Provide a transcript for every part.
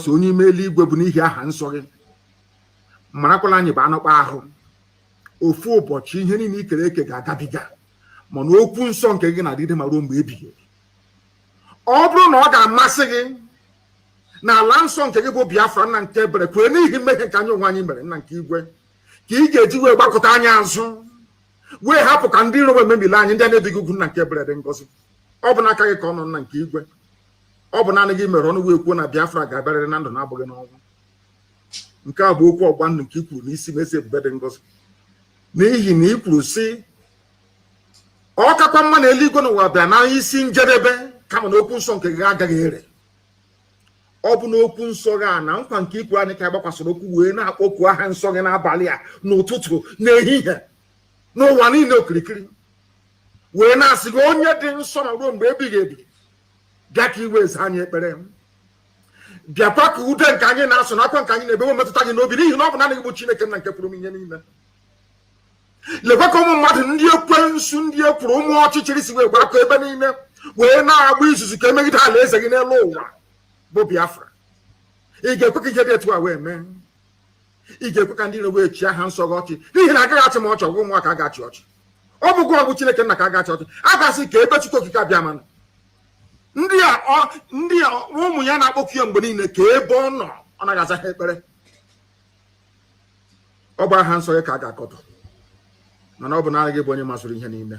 onye ime eluigwe bụ n'ihi aha nsọ gị marakwala anyị bụ anọkpa ahụ ofu ụbọchị ihe niile ikere eke ga-agabiga mana okwu nsọ nke gị na-adịde ma ruo mgbe ebighị ebi. Ọ bụrụ na ọ ga-amasị gị na ala nsọ nke gị bụ Biafra nna nke ebere kwere n'ihi mmehie nke anyị onwe anyị mere nna nke igwe ka ị ga-eji wee gbakọta anyị azụ wee hapụ ka ndị iro wee mebili anyị ndị a na-ebighị ugwu nna nke ebere dị ngọzi. Ọ bụ n'aka gị ka ọ nọ nna nke igwe. Ọ bụ naanị gị mere ọnụ wee kwuo na Biafra ga-abịarịrị na ndụ na-abụghị n'ọnwụ. Nke a bụ okwu ọgba ndụ nke i kwuru n'isi mesi ebube dị ngọzi n'ihi na i kwuru sị ọ kakwa mma na eluigwe n'ụwa bịa na isi njedebe kama na okwu nsọ nke gị agaghị ere. Ọ bụ na okwu nsọ gị a na nkwa nke ikwu anyị ka gbakwasịrị okwu wee na-akpọku aha nsọ gị n'abalị a n'ụtụtụ n'ehihie n'ụwa niile okirikiri wee na-asị gị onye dị nsọ na ruo mgbe ebighị ebi bịa ka iwe eze anyị ekpere bịakwa ka ude nke anyị na-asụ na akwa nke anyị na-ebewe metụta gị n'obi n'ihi na ọ bụ naanị gị bụ Chineke nna nke pụrụ m ihe niile. Lekwa ka ụmụ mmadụ ndị ekwensu ndị ekwuru ụmụ ọchịchịrị si wee gbakọ ebe niile wee na-agba izuzu ka emegide ala eze gị n'elu ụwa bụ Biafra. Ị ga-ekwe ka ihe dị etu a wee mee? Ị ga-ekwe ka ndị iro wee chi aha nsọ gị ọchị n'ihi na agaghị achị ma ọchị ọgwụ ụmụaka ga-achị ọchị. Ọ bụ gụọ bụ Chineke nna ka a ga-achị ọchị a ga-asị ka ebe Chukwu okike abịa mana ndị a ụmụ ya na-akpọku ya mgbe niile ka ebe ọ nọ ọ naghị aza ha ekpere. Ọ bụ aha nsọ ya ka a ga-akọtọ mana ọ bụ naanị gị bụ onye masịrị ihe niile.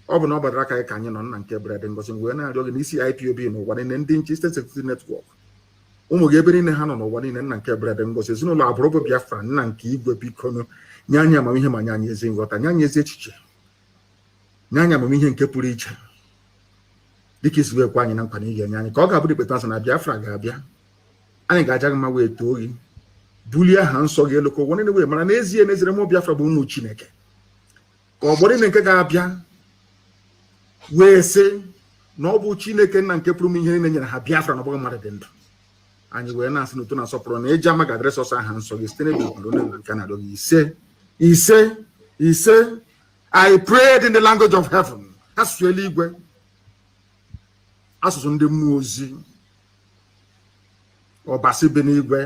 Ọ bụ na ọ gbadara aka gị ka anyị nọ nna nke ebere dị ngọzi wee na-arịọ gị n'isi IPOB n'ụwa niile ndị nche State Security Network ụmụ gị ebe niile ha nọ n'ụwa niile nna nke ebere dị ngọzi ezinụlọ agbụrụ bụ Biafra nna nke igwe biko nye anyị amamihe ma nye anyị ezi nghọta nye anyị ezi echiche nye anyị amamihe nke pụrụ iche dịka isi wee kwa anyị na nkwa na ị ga-enye anyị ka ọ ga-abụ dịkpeta nsọ na Biafra ga-abịa anyị ga-aja gị mma wee too gị bulie aha nsọ gị elu ka ụwa niile wee mara n'ezie n'ezire mụ Biafra bụ unu Chineke ka ọgbọ niile nke ga-abịa wee sị na ọ bụ Chineke nna nke pụrụ m ihe niile nyere ha Biafra na ọ bụghị mmadụ dị ndụ. Anyị wee na-asị n'ụtụ na-asọpụrụ na eji ama ga-adịrị sọsọ aha nsọ gị site n'ebe obodo na nke na-adọ gị ise. I prayed in the language of heaven, asụsụ eluigwe, asụsụ ndị mmụọ ozi, ọbasi bi n'igwe.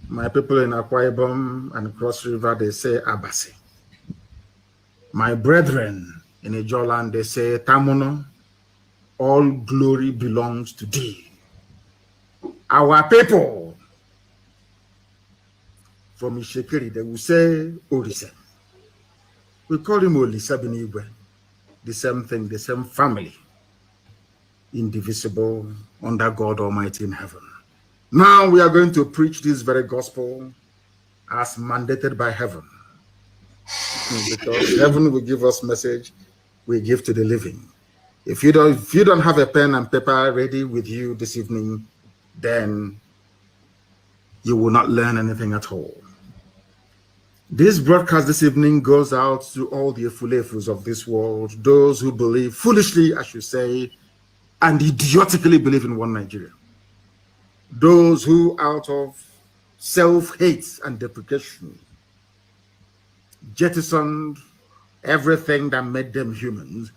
My people in Akwa Ibom and Cross River, they say Abasi. My brethren in Ijoland, they say Tamuno. All glory belongs to thee. Our people from Ishekiri, they will say Orise. We call him Olisa Binigwe. The same thing, the same family. Indivisible under God Almighty in heaven. Now we are going to preach this very gospel as mandated by heaven. Because heaven will give us message we give to the living. If you don't have a pen and paper ready with you this evening, then you will not learn anything at all. This broadcast this evening goes out to all the Efulefus of this world, those who believe foolishly, I should say, and idiotically believe in one Nigeria. Those who, out of self-hate and deprecation, jettisoned everything that made them humans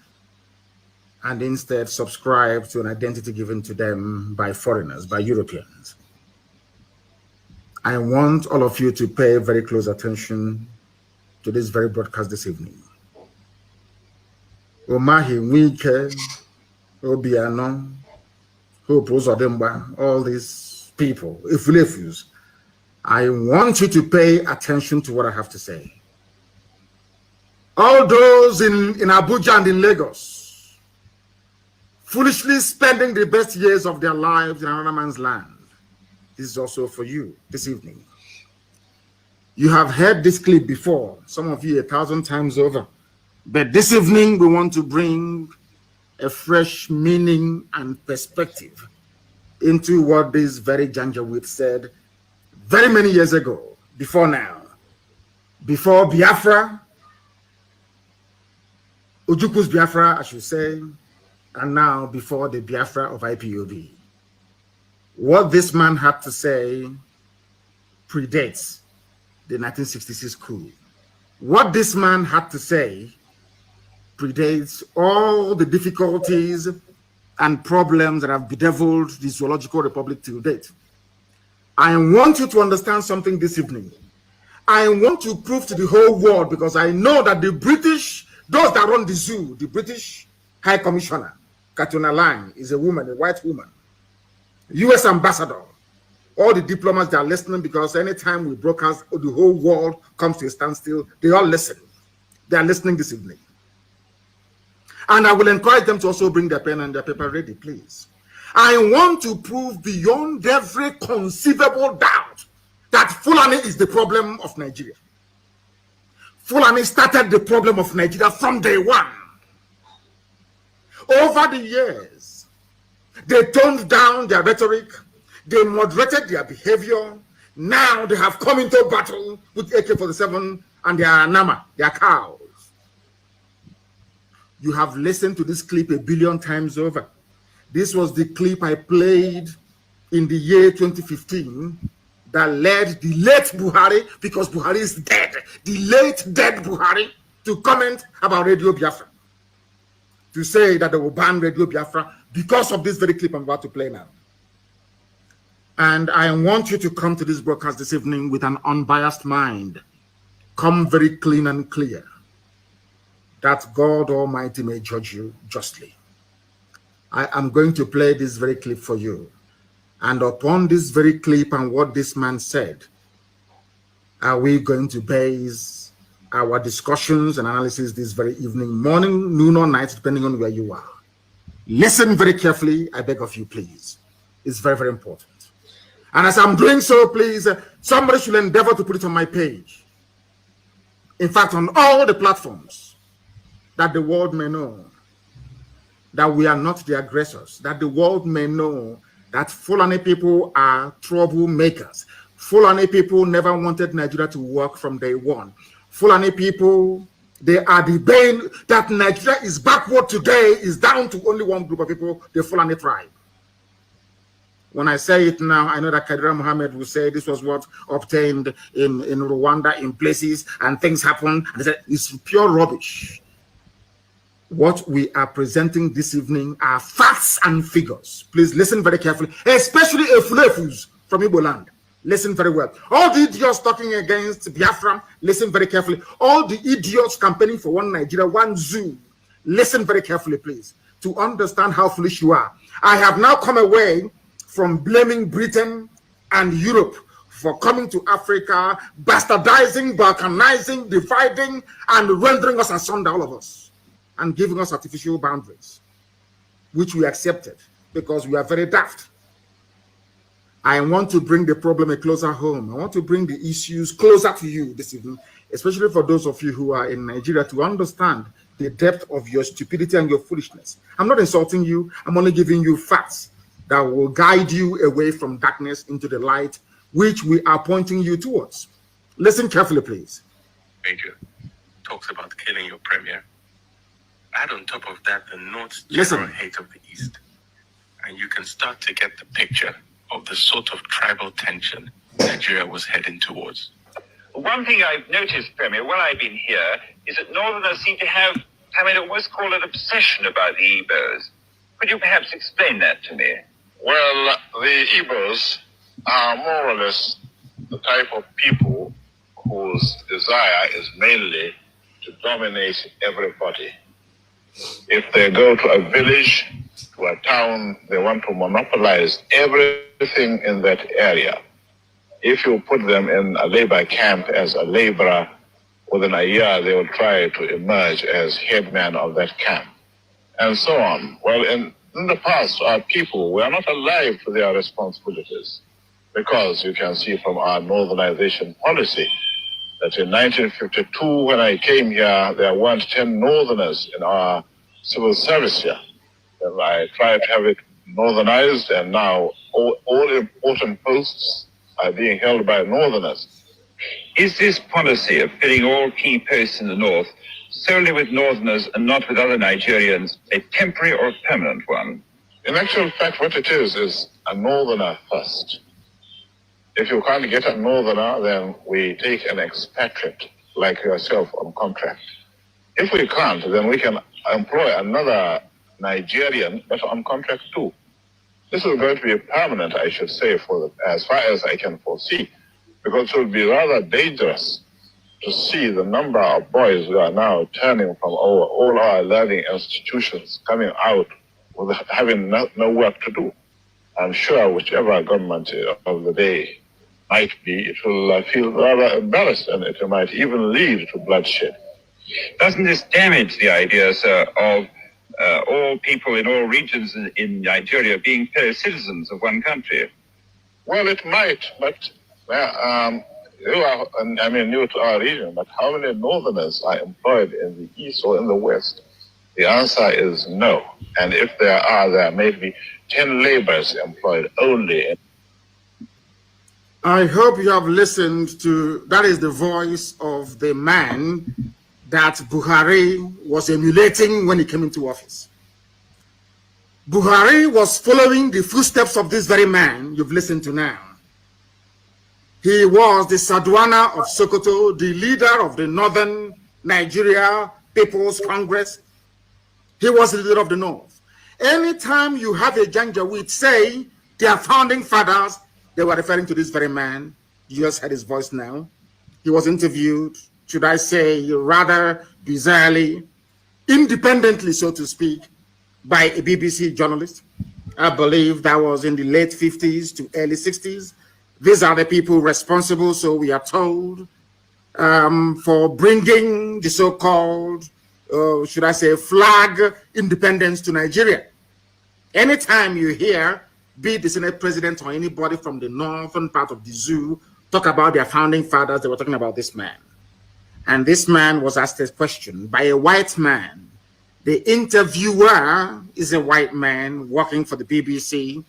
and instead subscribe to an identity given to them by foreigners, by Europeans. I want all of you to pay very close attention to this very broadcast this evening. Omahi, Wike, Obiano, Hope Uzodimba, all these people, Ifulefus, I want you to pay attention to what I have to say. All those in Abuja and in Lagos, foolishly spending the best years of their lives in another man's land. This is also for you this evening. You have heard this clip before, some of you 1,000 times over. But this evening, we want to bring a fresh meaning and perspective into what this very Janjaweed said very many years ago, before now. Before Biafra, Ojuku's Biafra, I should say, and now before the Biafra of IPOB. What this man had to say predates the 1966 coup. What this man had to say predates all the difficulties and problems that have bedeviled the zoological republic till date. I want you to understand something this evening. I want to prove to the whole world, because I know that the British, those that run the zoo, the British High Commissioner, Katuna Lang, is a woman, a white woman. US ambassador, all the diplomats, they are listening, because anytime we broadcast, the whole world comes to a standstill. They all listen. They are listening this evening. And I will encourage them to also bring their pen and their paper ready, please. I want to prove beyond every conceivable doubt that Fulani is the problem of Nigeria. Fulani started the problem of Nigeria from day one. Over the years, they toned down their rhetoric, they moderated their behavior. Now they have come into battle with AK-47 and their Nama, their cows. You have listened to this clip a billion times over. This was the clip I played in the year 2015 that led the late Buhari, because Buhari is dead, the late dead Buhari, to comment about Radio Biafra, to say that they will ban Radio Biafra because of this very clip I'm about to play now. And I want you to come to this broadcast this evening with an unbiased mind. Come very clean and clear, that God Almighty may judge you justly. I am going to play this very clip for you. And upon this very clip and what this man said, are we going to base our discussions and analysis this very evening, morning, noon, or night, depending on where you are. Listen very carefully, I beg of you, please. It's very, very important. And as I'm doing so, please, somebody should endeavor to put it on my page. In fact, on all the platforms, that the world may know that we are not the aggressors, that the world may know that Fulani people are troublemakers. Fulani people never wanted Nigeria to work from day one. Fulani people, they are the bane that Nigeria is backward today, is down to only one group of people, the Fulani tribe. When I say it now, I know that Kadira Mohammed will say this was what obtained in Rwanda in places and things happened. And they said it's pure rubbish. What we are presenting this evening are facts and figures. Please listen very carefully, especially Efulefus from Igbo land. Listen very well. All the idiots talking against Biafra, listen very carefully. All the idiots campaigning for one Nigeria, one zoo, listen very carefully, please, to understand how foolish you are. I have now come away from blaming Britain and Europe for coming to Africa, bastardizing, balkanizing, dividing, and rendering us asunder, all of us, and giving us artificial boundaries, which we accepted because we are very daft. I want to bring the problem a closer home. I want to bring the issues closer to you this evening, especially for those of you who are in Nigeria, to understand the depth of your stupidity and your foolishness. I'm not insulting you. I'm only giving you facts that will guide you away from darkness into the light, which we are pointing you towards. Listen carefully, please. Radio talks about killing your premier. Add on top of that the North's general hate of the East, and you can start to get the picture of the sort of tribal tension Nigeria was heading towards. One thing I've noticed, Premier, while I've been here, is that Northerners seem to have, I almost call it obsession about the Igbos. Could you perhaps explain that to me? Well, the Igbos are more or less the type of people whose desire is mainly to dominate everybody. If they go to a village, to a town, they want to monopolize everything in that area. If you put them in a labor camp as a laborer, within a year they will try to emerge as headman of that camp, and so on. Well, in the past, our people were not alive to their responsibilities, because you can see from our northernization policy that in 1952, when I came here, there weren't 10 northerners in our civil service here. And I tried to have it northernized, and now all important posts are being held by northerners. Is this policy of filling all key posts in the north solely with northerners and not with other Nigerians a temporary or permanent one? In actual fact, what it is a northerner first. If you can't get a northerner, then we take an expatriate like yourself on contract. If we can't, then we can employ another Nigerian, but on contract too. This is going to be permanent, I should say, as far as I can foresee, because it would be rather dangerous to see the number of boys who are now turning from all our learning institutions coming out with having no work to do. I'm sure whichever government of the day might be, it will feel rather embarrassed, and it might even lead to bloodshed. Doesn't this damage the idea, sir, of all people in all regions in Nigeria being fellow citizens of one country? Well, it might, but you are, I mean, new to our region, but how many northerners are employed in the east or in the west? The answer is no. And if there may be 10 laborers employed only. I hope you have listened to, that is the voice of the man that Buhari was emulating when he came into office. Buhari was following the footsteps of this very man you've listened to now. He was the Sardauna of Sokoto, the leader of the Northern Nigeria People's Congress. He was the leader of the North. Anytime you have a Janjaweed say their founding fathers, they were referring to this very man. You just heard his voice now. He was interviewed, should I say, rather bizarrely, independently, so to speak, by a BBC journalist. I believe that was in the late 50s to early 60s. These are the people responsible, so we are told, for bringing the so-called, should I say, flag independence to Nigeria. Anytime you hear, be it the Senate president or anybody from the northern part of the zoo, talk about their founding fathers, they were talking about this man. And this man was asked a question by a white man. The interviewer is a white man working for the BBC.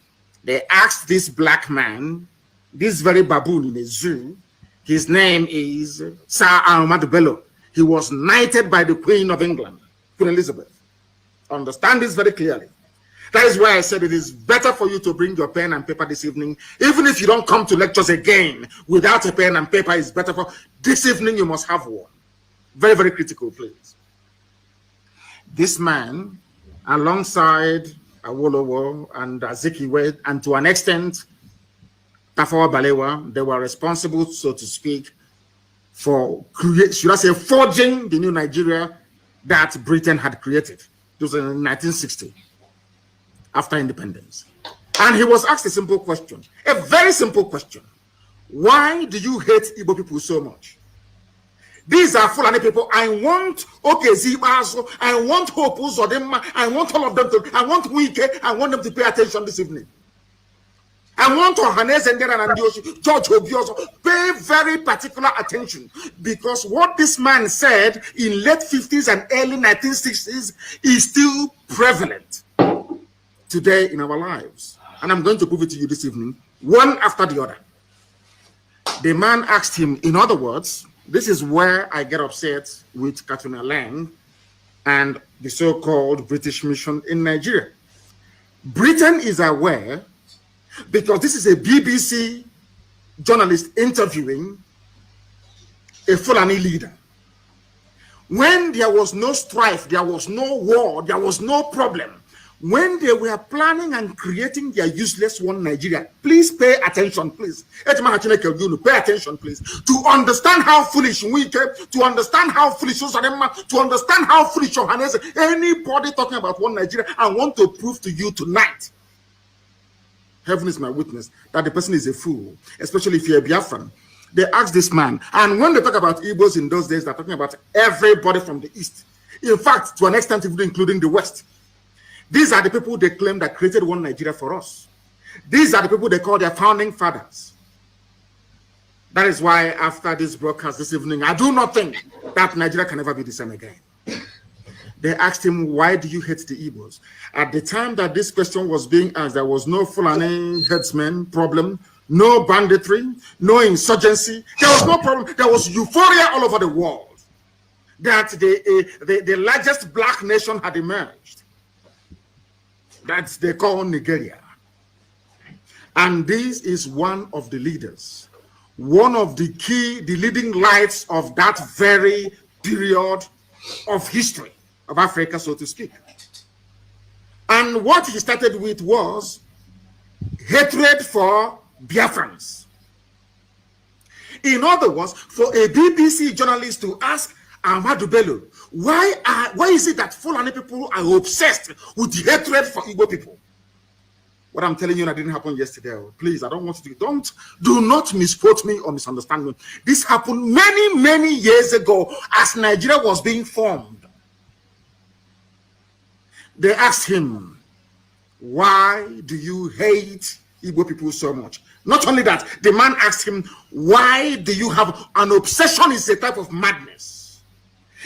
They asked this black man, this very baboon in a zoo, his name is Sir Ahmadu Bello. He was knighted by the Queen of England, Queen Elizabeth. Understand this very clearly. That is why I said it is better for you to bring your pen and paper this evening. Even if you don't come to lectures again without a pen and paper, it's better for this evening you must have one. Very, very critical, please. This man, alongside Awolowo and Azikiwe, and to an extent, Tafawa Balewa, they were responsible, so to speak, for forging the new Nigeria that Britain had created. It was in 1960, after independence. And he was asked a simple question, a very simple question. Why do you hate Igbo people so much? These are Fulani people. I want Okezibaso, I want Hope Uzodema, I want all of them to, I want Wike, I want them to pay attention this evening. I want Ohanes and George Obioso, pay very particular attention, because what this man said in late 50s and early 1960s is still prevalent today in our lives. And I'm going to prove it to you this evening, one after the other. The man asked him, in other words, this is where I get upset with Katuna Lang and the so-called British mission in Nigeria. Britain is aware, because this is a BBC journalist interviewing a Fulani leader. When there was no strife, there was no war, there was no problem, when they were planning and creating their useless one Nigeria, please pay attention, please. Pay attention, please. To understand how foolish we came, to understand how foolish Osadema, to understand how foolish Johannes, anybody talking about one Nigeria, I want to prove to you tonight, heaven is my witness, that the person is a fool, especially if you're a Biafran. They asked this man, and when they talk about Igbos in those days, they're talking about everybody from the East. In fact, to an extent, including the West. These are the people they claim that created one Nigeria for us. These are the people they call their founding fathers. That is why after this broadcast this evening, I do not think that Nigeria can ever be the same again. They asked him, why do you hate the Igbos? At the time that this question was being asked, there was no Fulani headsman problem, no banditry, no insurgency. There was no problem. There was euphoria all over the world that the largest black nation had emerged. That they call Nigeria. And this is one of the leaders, one of the leading lights of that very period of history of Africa, so to speak. And what he started with was hatred for Biafrans. In other words, for a BBC journalist to ask Ahmadu Bello, why is it that Fulani people are obsessed with the hatred for Igbo people? What I'm telling you that didn't happen yesterday. Please, I don't want you to, do not misquote me or misunderstand me. This happened many, many years ago as Nigeria was being formed. They asked him, why do you hate Igbo people so much? Not only that, the man asked him, why do you have an obsession? Is a type of madness.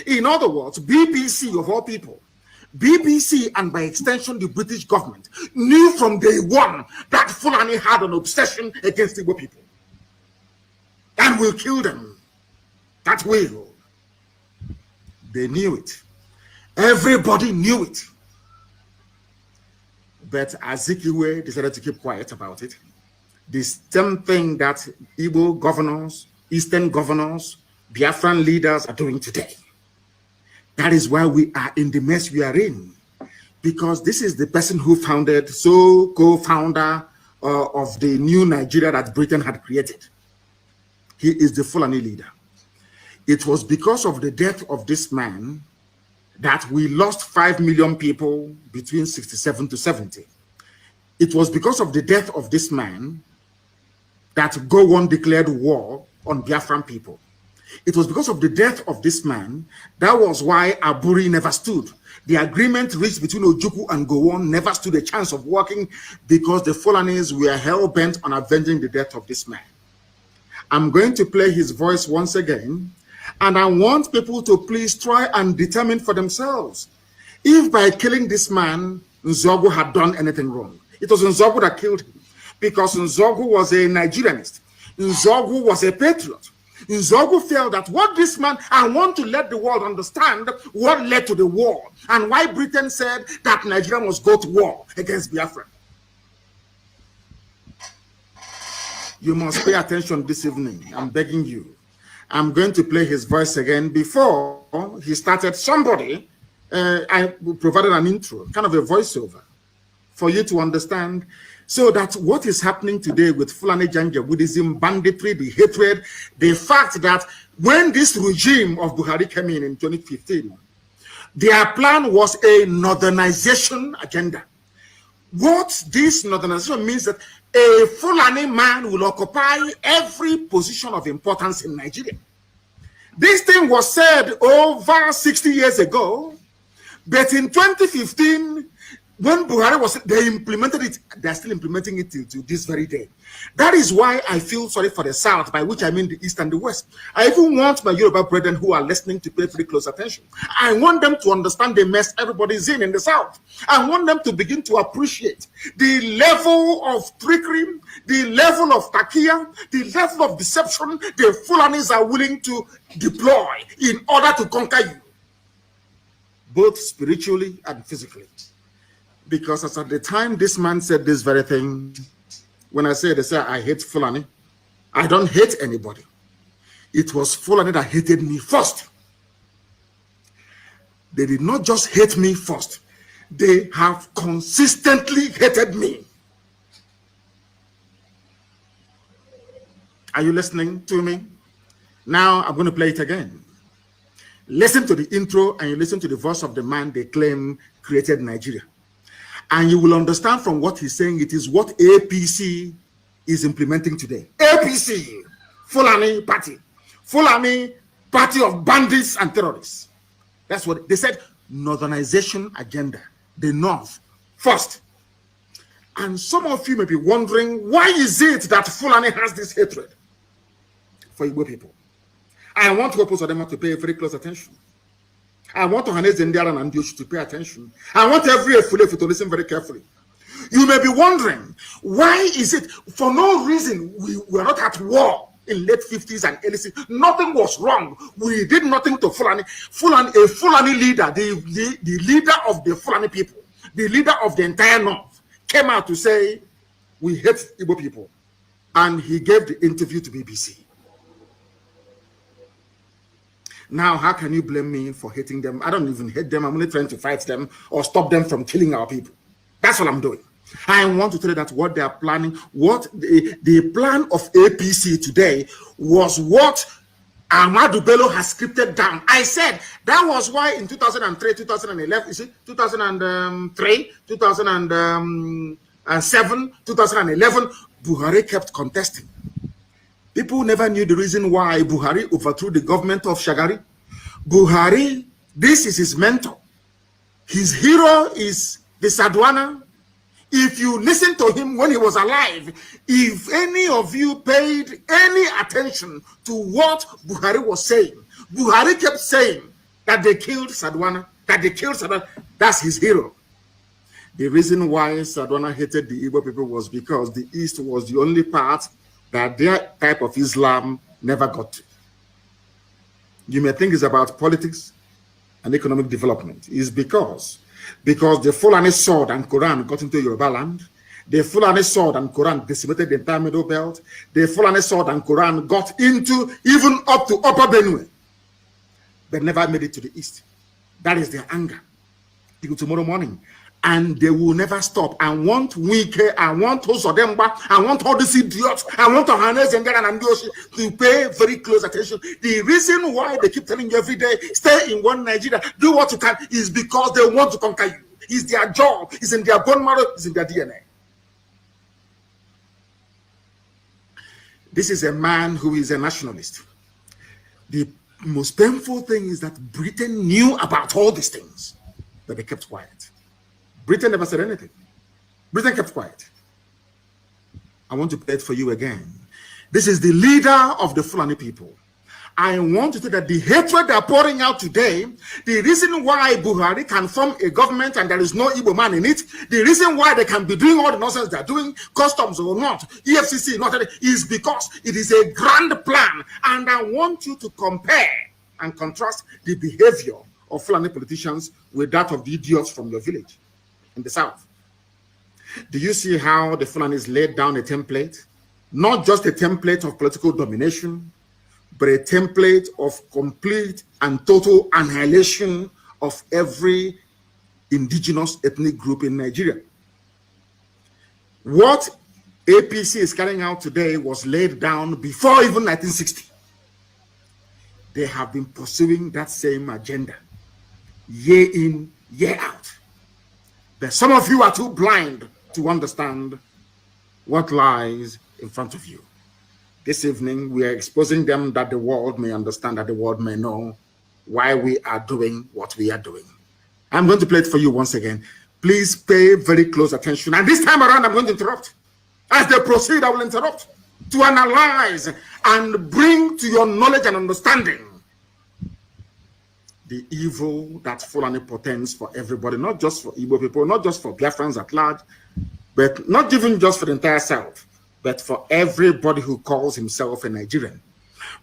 In other words, BBC of all people, BBC and by extension the British government knew from day one that Fulani had an obsession against Igbo people and will kill them. That will. They knew it. Everybody knew it. But Azikiwe decided to keep quiet about it. The same thing that Igbo governors, Eastern governors, Biafran leaders are doing today. That is why we are in the mess we are in. Because this is the person who founded, co-founder of the new Nigeria that Britain had created. He is the Fulani leader. It was because of the death of this man that we lost 5 million people between 67 to 70. It was because of the death of this man that Gowon declared war on Biafran people. It was because of the death of this man, that was why Aburi never stood. The agreement reached between Ojukwu and Gowon never stood a chance of working because the Fulanis were hell-bent on avenging the death of this man. I'm going to play his voice once again, and I want people to please try and determine for themselves if by killing this man, Nzogu had done anything wrong. It was Nzogu that killed him because Nzogu was a Nigerianist. Nzogu was a patriot. Nzogu felt that what this man, I want to let the world understand what led to the war and why Britain said that Nigeria must go to war against Biafra. You must pay attention this evening. I'm begging you. I'm going to play his voice again. Before he started, somebody, I provided an intro, kind of a voiceover, for you to understand. So that what is happening today with Fulani Janjaweedism, banditry, the hatred, the fact that when this regime of Buhari came in 2015, their plan was a northernization agenda. What this northernization means that a Fulani man will occupy every position of importance in Nigeria. This thing was said over 60 years ago, but in 2015, when Buhari was, they implemented it, they're still implementing it to this very day. That is why I feel sorry for the South, by which I mean the East and the West. I even want my Yoruba brethren who are listening to pay very close attention. I want them to understand the mess everybody's in the South. I want them to begin to appreciate the level of trickery, the level of takia, the level of deception the Fulanis are willing to deploy in order to conquer you, both spiritually and physically. Because as at the time this man said this very thing, when I say they say I hate Fulani, I don't hate anybody. It was Fulani that hated me first. They did not just hate me first. They have consistently hated me. Are you listening to me? Now I'm going to play it again. Listen to the intro and you listen to the voice of the man they claim created Nigeria. And you will understand from what he's saying, it is what APC is implementing today. APC, Fulani Party. Fulani Party of bandits and terrorists. That's what they said, northernization agenda. The North first. And some of you may be wondering, why is it that Fulani has this hatred for Igbo people? I want people of them to pay very close attention. I want Ohaneze Ndiara and Dioshi to pay attention. I want every Efulefu to listen very carefully. You may be wondering, why is it for no reason we were not at war in late 50s and early 60s? Nothing was wrong. We did nothing to Fulani. A Fulani leader, the leader of the Fulani people, the leader of the entire North, came out to say, we hate Igbo people. And he gave the interview to BBC. Now, how can you blame me for hating them? I don't even hate them. I'm only trying to fight them or stop them from killing our people. That's all I'm doing. I want to tell you that what they are planning, what the plan of APC today was what Ahmadu Bello has scripted down. I said that was why in 2003, 2011, you see, 2003, 2007, 2011, Buhari kept contesting. People never knew the reason why Buhari overthrew the government of Shagari. Buhari, this is his mentor. His hero is the Sardauna. If you listen to him when he was alive, if any of you paid any attention to what Buhari was saying, Buhari kept saying that they killed Sardauna, that they killed Sardauna. That's his hero. The reason why Sardauna hated the Igbo people was because the East was the only part that their type of Islam never got to. You may think it's about politics and economic development. It's because the Fulani sword and Quran got into Yoruba land. The Fulani sword and Quran decimated the entire Middle Belt. The Fulani sword and Quran got into even up to Upper Benue, but never made it to the East. That is their anger. Till tomorrow morning. And they will never stop. I want Wike, I want Osodemba, I want all these idiots, I want Ohanes and Ndosi to pay very close attention. The reason why they keep telling you every day, stay in one Nigeria, do what you can, is because they want to conquer you. It's their job, it's in their bone marrow, it's in their DNA. This is a man who is a nationalist. The most painful thing is that Britain knew about all these things, but they kept quiet. Britain never said anything. Britain kept quiet. I want to play it for you again. This is the leader of the Fulani people. I want to say that the hatred they're pouring out today, the reason why Buhari can form a government and there is no Igbo man in it, the reason why they can be doing all the nonsense they're doing, customs or not, EFCC, not is because it is a grand plan. And I want you to compare and contrast the behavior of Fulani politicians with that of the idiots from your village in the south. Do you see how the Fulanis laid down a template? Not just a template of political domination, but a template of complete and total annihilation of every indigenous ethnic group in Nigeria. What APC is carrying out today was laid down before even 1960. They have been pursuing that same agenda, year in, year out. But some of you are too blind to understand what lies in front of you. This evening, we are exposing them that the world may understand, that the world may know why we are doing what we are doing. I'm going to play it for you once again. Please pay very close attention. And this time around, I'm going to interrupt. As they proceed, I will interrupt to analyze and bring to your knowledge and understanding the evil that Fulani portends for everybody, not just for Igbo people, not just for Biafrans at large, but not even just for the entire South, but for everybody who calls himself a Nigerian.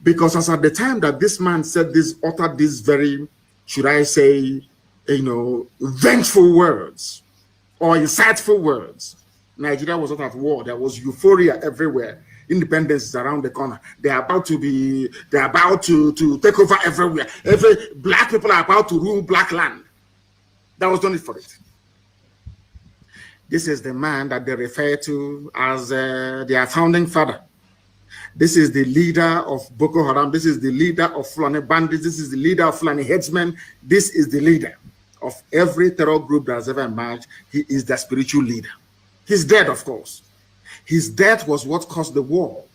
Because as at the time that this man said this, uttered these very, should I say, vengeful words or insightful words, Nigeria was not at war. There was euphoria everywhere. Independence is around the corner. They're about to take over everywhere. Black people are about to rule black land. That was done it for it. This is the man that they refer to as their founding father. This is the leader of Boko Haram. This is the leader of Fulani bandits. This is the leader of Fulani headsmen. This is the leader of every terror group that has ever emerged. He is the spiritual leader. He's dead, of course. His death was what caused the war,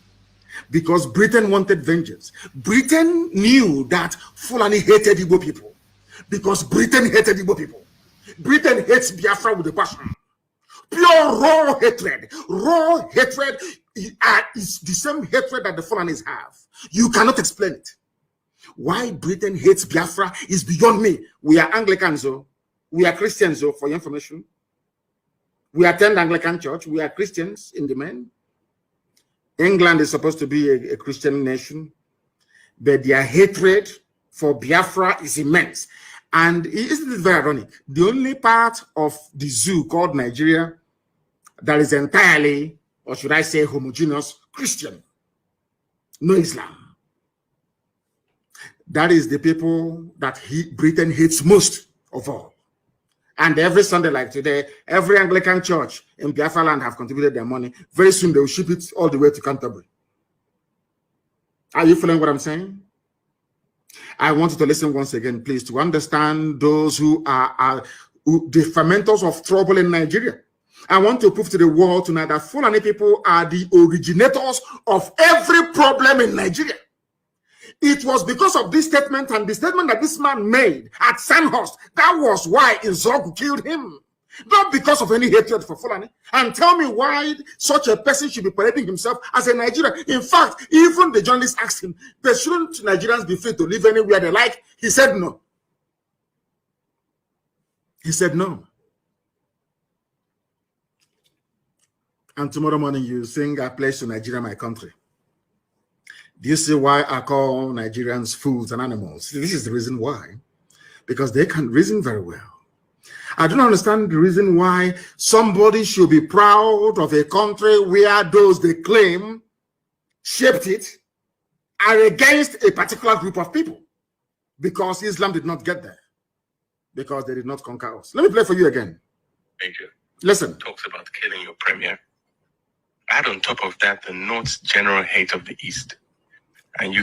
because Britain wanted vengeance. Britain knew that Fulani hated Igbo people, because Britain hated Igbo people. Britain hates Biafra with a passion. Pure raw hatred. Raw hatred is the same hatred that the Fulanis have. You cannot explain it. Why Britain hates Biafra is beyond me. We are Anglicans, though. We are Christians, though, for your information. We attend Anglican church. We are Christians in the main. England is supposed to be a Christian nation, but their hatred for Biafra is immense. And isn't it very ironic? The only part of the zoo called Nigeria that is entirely, or should I say, homogeneous Christian, no Islam. That is the people that Britain hates most of all. And every Sunday, like today, every Anglican church in Biafra land have contributed their money. Very soon they will ship it all the way to Canterbury. Are you following what I'm saying? I want you to listen once again, please, to understand those who are the fermenters of trouble in Nigeria. I want to prove to the world tonight that Fulani people are the originators of every problem in Nigeria. It was because of this statement and the statement that this man made at Sandhurst. That was why Izogu killed him. Not because of any hatred for Fulani. And tell me why such a person should be parading himself as a Nigerian. In fact, even the journalist asked him, but shouldn't Nigerians be free to live anywhere they like? He said no. He said no. And tomorrow morning you sing, I pledge to Nigeria, my country. Do you see why I call Nigerians fools and animals? This is the reason why. Because they can reason very well. I don't understand the reason why somebody should be proud of a country where those they claim shaped it are against a particular group of people. Because Islam did not get there. Because they did not conquer us. Let me play for you again. Major. Listen. Talks about killing your premier. Add on top of that the North's general hate of the East. And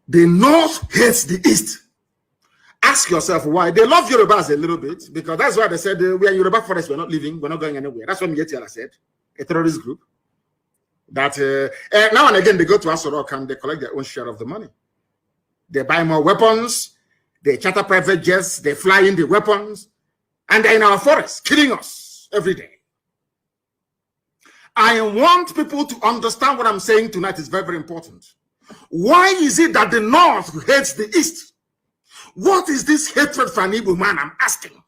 the North hates the East. Ask yourself why. They love Yorubas a little bit, because that's why they said we are Yoruba forest, we're not leaving, we're not going anywhere. That's what Mietiala said, a terrorist group. That now and again they go to Asorok and they collect their own share of the money. They buy more weapons, they charter private jets, they fly in the weapons, and they're in our forests, killing us every day. I want people to understand what I'm saying tonight is very, very important. Why is it that the North hates the East? What is this hatred for an Igbo man? I'm asking.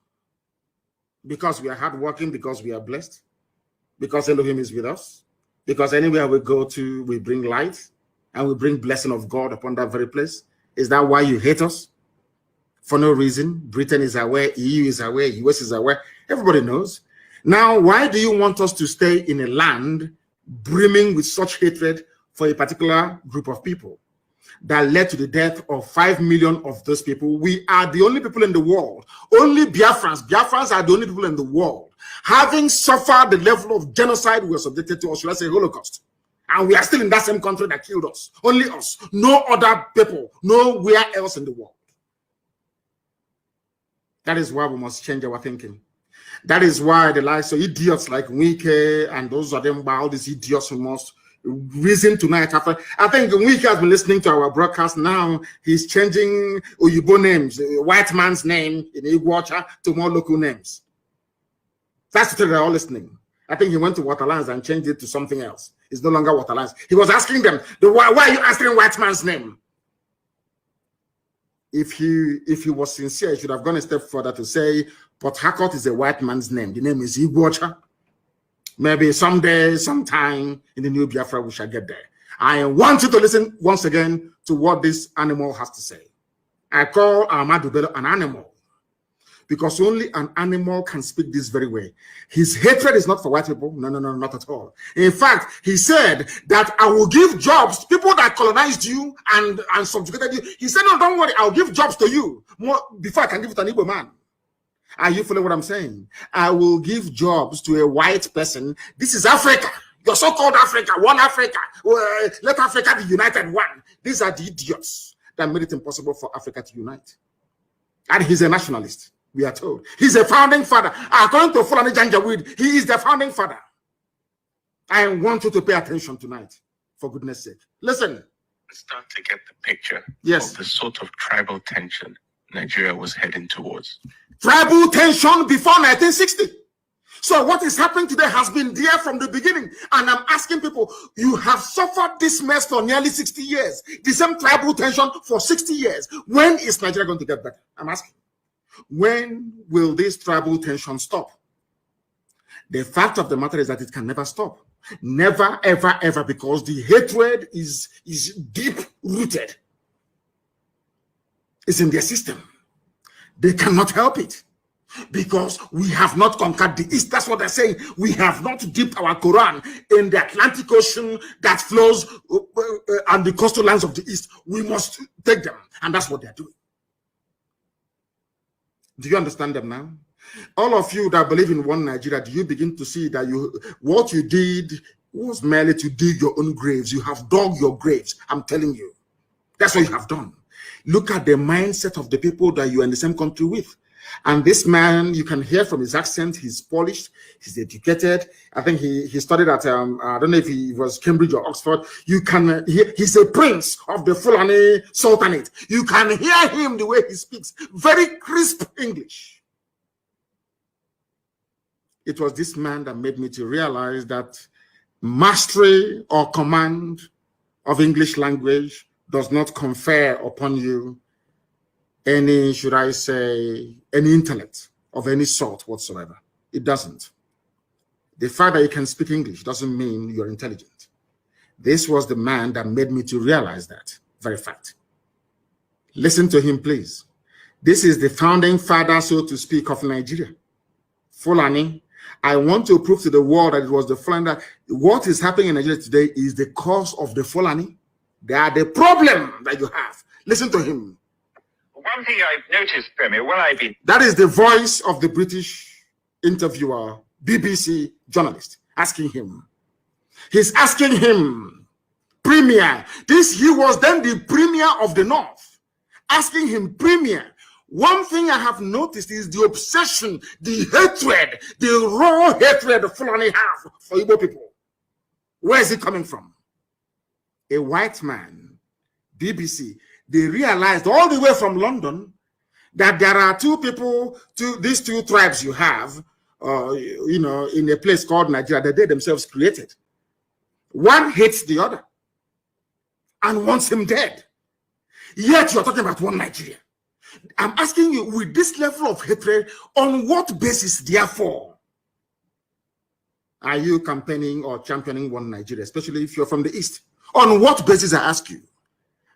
Because we are hardworking, because we are blessed, because Elohim is with us, because anywhere we go to, we bring light, and we bring blessing of God upon that very place. Is that why you hate us? For no reason. Britain is aware, EU is aware, US is aware. Everybody knows. Now, why do you want us to stay in a land brimming with such hatred for a particular group of people that led to the death of 5 million of those people? We are the only people in the world, only Biafrans are the only people in the world having suffered the level of genocide we were subjected to, or should I say Holocaust. And we are still in that same country that killed us. Only us. No other people, nowhere else in the world. That is why we must change our thinking. That is why the likes of idiots like Wike and those of them, all these idiots who must reason tonight. After I think Wike has been listening to our broadcast now. He's changing Oyibo names, white man's name in Igbo to more local names. That's what they're all listening. I think he went to Waterlands and changed it to something else. It's no longer Waterlands. He was asking them, why are you answering white man's name? If he was sincere, he should have gone a step further to say, Port Harcourt is a white man's name. The name is Igbo. Maybe someday, sometime in the new Biafra, we shall get there. I want you to listen once again to what this animal has to say. I call Ahmadu Bello an animal because only an animal can speak this very way. His hatred is not for white people. No, not at all. In fact, he said that I will give jobs, people that colonized you and subjugated you. He said, no, don't worry, I'll give jobs to you more before I can give it to an Igbo man. Are you following what I'm saying? I will give jobs to a white person. This is Africa. Your so-called Africa, one Africa. Let Africa be united one. These are the idiots that made it impossible for Africa to unite. And he's a nationalist, we are told. He's a founding father. According to Fulani Janjaweed, he is the founding father. I want you to pay attention tonight, for goodness sake. Listen. Start to get the picture of the sort of tribal tension Nigeria was heading towards. Tribal tension before 1960. So what is happening today has been there from the beginning. And I'm asking people, you have suffered this mess for nearly 60 years. The same tribal tension for 60 years. When is Nigeria going to get better? I'm asking. When will this tribal tension stop? The fact of the matter is that it can never stop. Never, ever, ever, because the hatred is deep-rooted. It's in their system. They cannot help it because we have not conquered the East. That's what they're saying. We have not dipped our Quran in the Atlantic Ocean that flows on the coastal lands of the East. We must take them. And that's what they're doing. Do you understand them now? All of you that believe in one Nigeria, do you begin to see that what you did was merely to dig your own graves? You have dug your graves. I'm telling you. That's what you have done. Look at the mindset of the people that you are in the same country with. And this man, you can hear from his accent, he's polished, he's educated. I think he studied at, I don't know if he was Cambridge or Oxford. You can hear, he's a prince of the Fulani Sultanate. You can hear him the way he speaks. Very crisp English. It was this man that made me to realize that mastery or command of English language does not confer upon you any, should I say, any intellect of any sort whatsoever. It doesn't. The fact that you can speak English doesn't mean you're intelligent. This was the man that made me to realize that very fact. Listen to him, please. This is the founding father, so to speak, of Nigeria. Fulani. I want to prove to the world that it was the Fulani. That what is happening in Nigeria today is the cause of the Fulani. They are the problem that you have. Listen to him. One thing I've noticed, Premier, while I've been... That is the voice of the British interviewer, BBC journalist, asking him. He's asking him, Premier, he was then the Premier of the North, asking him, Premier, one thing I have noticed is the obsession, the hatred, the raw hatred the Fulani have for Igbo people. Where is it coming from? A white man, BBC, they realized all the way from London that there are two people, these two tribes you have, you know, in a place called Nigeria that they themselves created. One hates the other and wants him dead. Yet you're talking about one Nigeria. I'm asking you, with this level of hatred, on what basis, therefore, are you campaigning or championing one Nigeria, especially if you're from the East? On what basis, I ask you?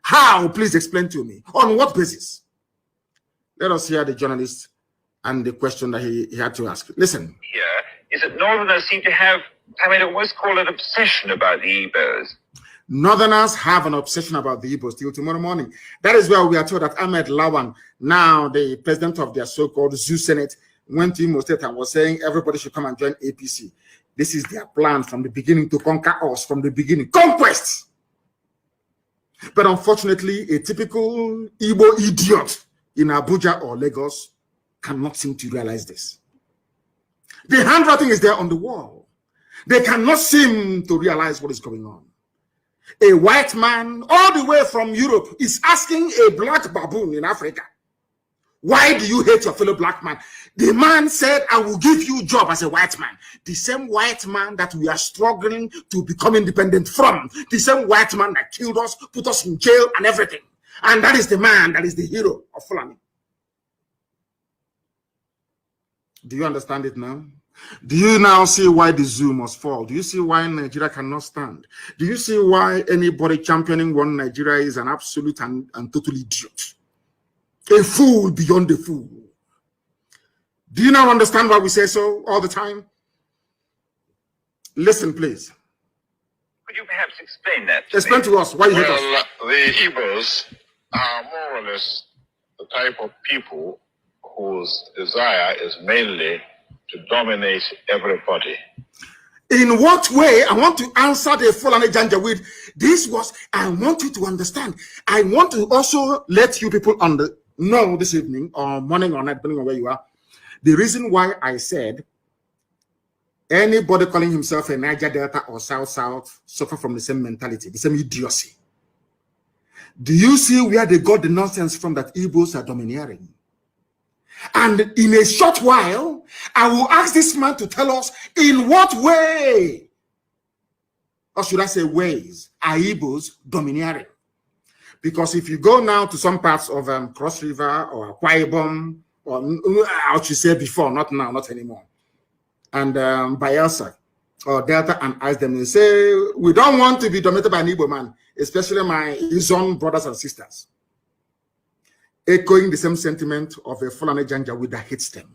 How? Please explain to me. On what basis? Let us hear the journalist and the question that he had to ask. Listen. Here is that Northerners seem to have, I mean, almost call it obsession about the Igbos. Northerners have an obsession about the Igbos till tomorrow morning. That is where we are told that Ahmed Lawan, now the president of their so-called Zoo Senate, went to Imo State and was saying everybody should come and join APC. This is their plan from the beginning to conquer us from the beginning. Conquest! But unfortunately, a typical Igbo idiot in Abuja or Lagos cannot seem to realize this. The handwriting is there on the wall. They cannot seem to realize what is going on. A white man all the way from Europe is asking a black baboon in Africa, why do you hate your fellow black man? The man said, I will give you a job as a white man. The same white man that we are struggling to become independent from. The same white man that killed us, put us in jail and everything. And that is the man that is the hero of Fulani. Do you understand it now? Do you now see why the zoo must fall? Do you see why Nigeria cannot stand? Do you see why anybody championing one Nigeria is an absolute and total idiot? A fool beyond the fool. Do you now understand why we say so all the time? Listen, please. Could you perhaps explain that? Explain to us why you hate us. Well, the Igbos are more or less the type of people whose desire is mainly to dominate everybody. In what way? I want to answer the Fulani Janjaweed. This was, I want you to understand. I want to also let you people know this evening or morning or night, depending on where you are, the reason why I said anybody calling himself a Niger Delta or South suffer from the same mentality, the same idiocy. Do you see where they got the nonsense from that Igbos are domineering? And in a short while, I will ask this man to tell us in what way, or should I say ways, are Igbos domineering? Because if you go now to some parts of Cross River or Akwa Ibom, or I should say before, not now, not anymore, and Bayelsa or Delta, and ask them, they say, we don't want to be dominated by an Igbo man, especially his own brothers and sisters. Echoing the same sentiment of a Fulani Janjaweed that hates them.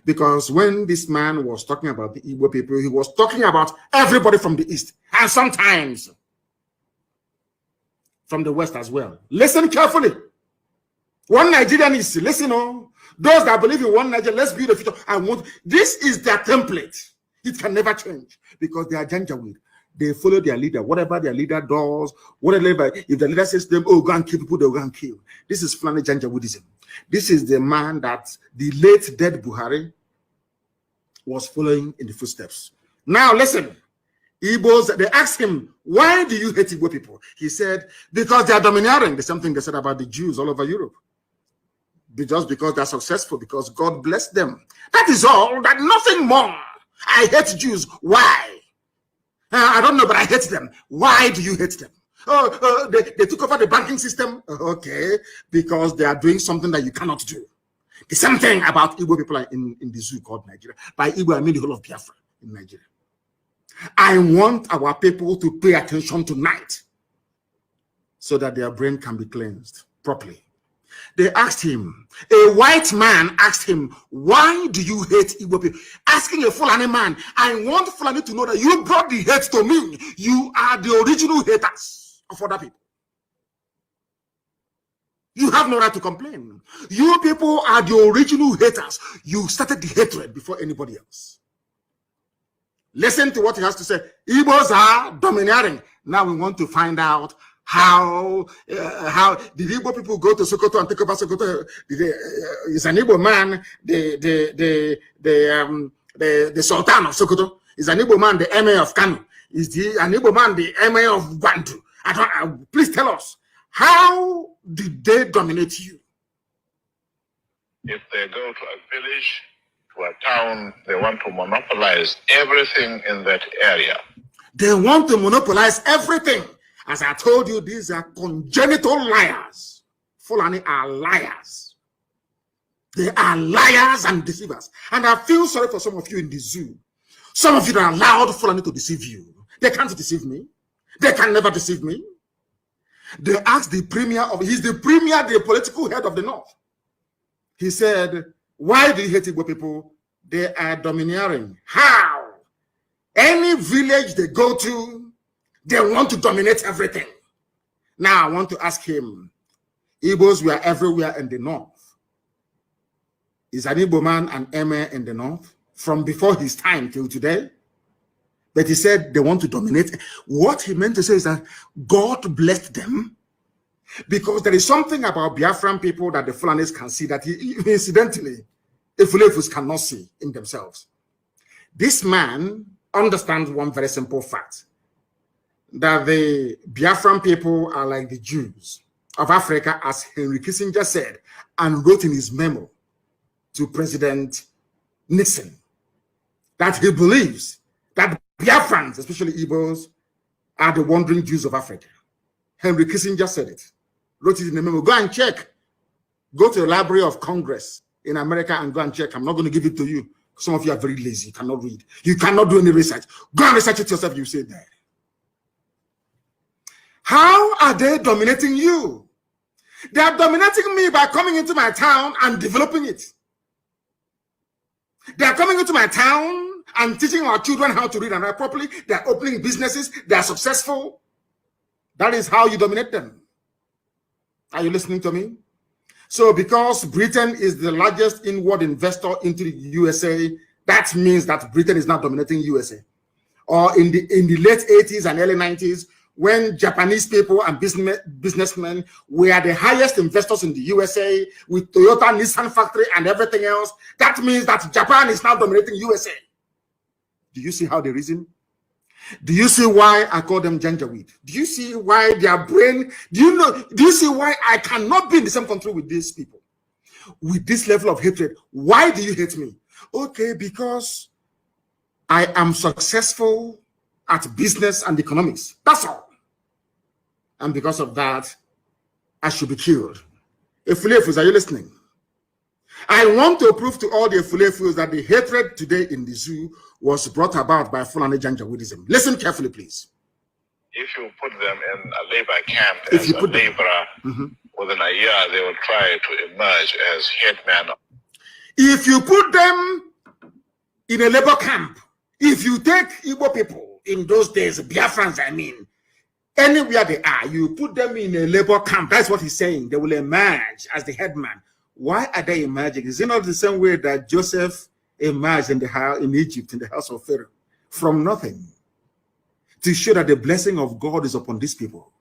Because when this man was talking about the Igbo people, he was talking about everybody from the East, and sometimes from the West as well. Listen carefully. One Nigerian is, listen, Those that believe in one Nigeria, let's build a future. This is their template. It can never change because they are Janjaweed. They follow their leader. Whatever their leader does, whatever, if the leader says to them, oh, go and kill people, they'll go and kill. This is Fulani Janjaweedism. This is the man that the late dead Buhari was following in the footsteps. Now, listen. Igbos, they asked him, why do you hate Igbo people? He said, because they are domineering. The same thing they said about the Jews all over Europe. Just because they're successful, because God blessed them. That is all, that nothing more. I hate Jews. Why? I don't know, but I hate them. Why do you hate them? They took over the banking system. Okay, because they are doing something that you cannot do. The same thing about Igbo people in the zoo called Nigeria. By Igbo, I mean the whole of Biafra in Nigeria. I want our people to pay attention tonight so that their brain can be cleansed properly. They asked him, a white man asked him, why do you hate Igbo people? Asking a Fulani man, I want Fulani to know that you brought the hate to me. You are the original haters of other people. You have no right to complain. You people are the original haters. You started the hatred before anybody else. Listen to what he has to say. Igbos are domineering. Now we want to find out how did Igbo people go to Sokoto and take over Sokoto? Is an Igbo man the Sultan of Sokoto? Is an Igbo man the Emir of Kanu? Is an Igbo man the Emir of Bantu? Please tell us, how did they dominate you? If they go to a village, to a town, they want to monopolize everything in that area. They want to monopolize everything. As I told you, these are congenital liars. Fulani are liars. They are liars and deceivers. And I feel sorry for some of you in the zoo. Some of you that allowed Fulani to deceive you. They can't deceive me. They can never deceive me. They asked the premier he's the premier, the political head of the North. He said, why do you hate Igbo people? They are domineering. How? Any village they go to, they want to dominate everything. Now I want to ask him, Igbos were everywhere in the North. Is an Igbo man an emir in the North from before his time till today? But he said they want to dominate. What he meant to say is that God blessed them, because there is something about Biafran people that the Fulanis can see that incidentally, the Fulefus cannot see in themselves. This man understands one very simple fact, that the Biafran people are like the Jews of Africa, as Henry Kissinger said and wrote in his memo to President Nixon, that he believes that Biafrans, especially Igbos, are the wandering Jews of Africa. Henry Kissinger said it, wrote it in the memo. Go and check. Go to the Library of Congress in America and go and check. I'm not going to give it to you. Some of you are very lazy. You cannot read. You cannot do any research. Go and research it yourself. You say that. How are they dominating you? They are dominating me by coming into my town and developing it. They are coming into my town and teaching our children how to read and write properly. They are opening businesses. They are successful. That is how you dominate them. Are you listening to me? So because Britain is the largest inward investor into the USA, that means that Britain is not dominating USA. Or in the late 80s and early 90s, when Japanese people and businessmen were the highest investors in the USA with Toyota, Nissan factory and everything else, that means that Japan is now dominating USA. Do you see how they reason? Do you see why I call them Janjaweed? Do you see why their brain, do you see why I cannot be in the same country with these people? With this level of hatred. Why do you hate me? Okay, because I am successful at business and economics. That's all. And because of that, I should be killed. Efulefus, are you listening? I want to prove to all the Efulefus that the hatred today in the zoo was brought about by Fulani Janjaweedism. Listen carefully, please. If you put them in a labor camp as a laborer, within a year they will try to emerge as headman. If you put them in a labor camp, if you take Igbo people in those days, Biafrans, I mean, anywhere they are, you put them in a labor camp, that's what he's saying, they will emerge as the headman. Why are they emerging? Is it not the same way that Joseph emerged in the house in Egypt, in the house of Pharaoh, from nothing, to show that the blessing of God is upon these people?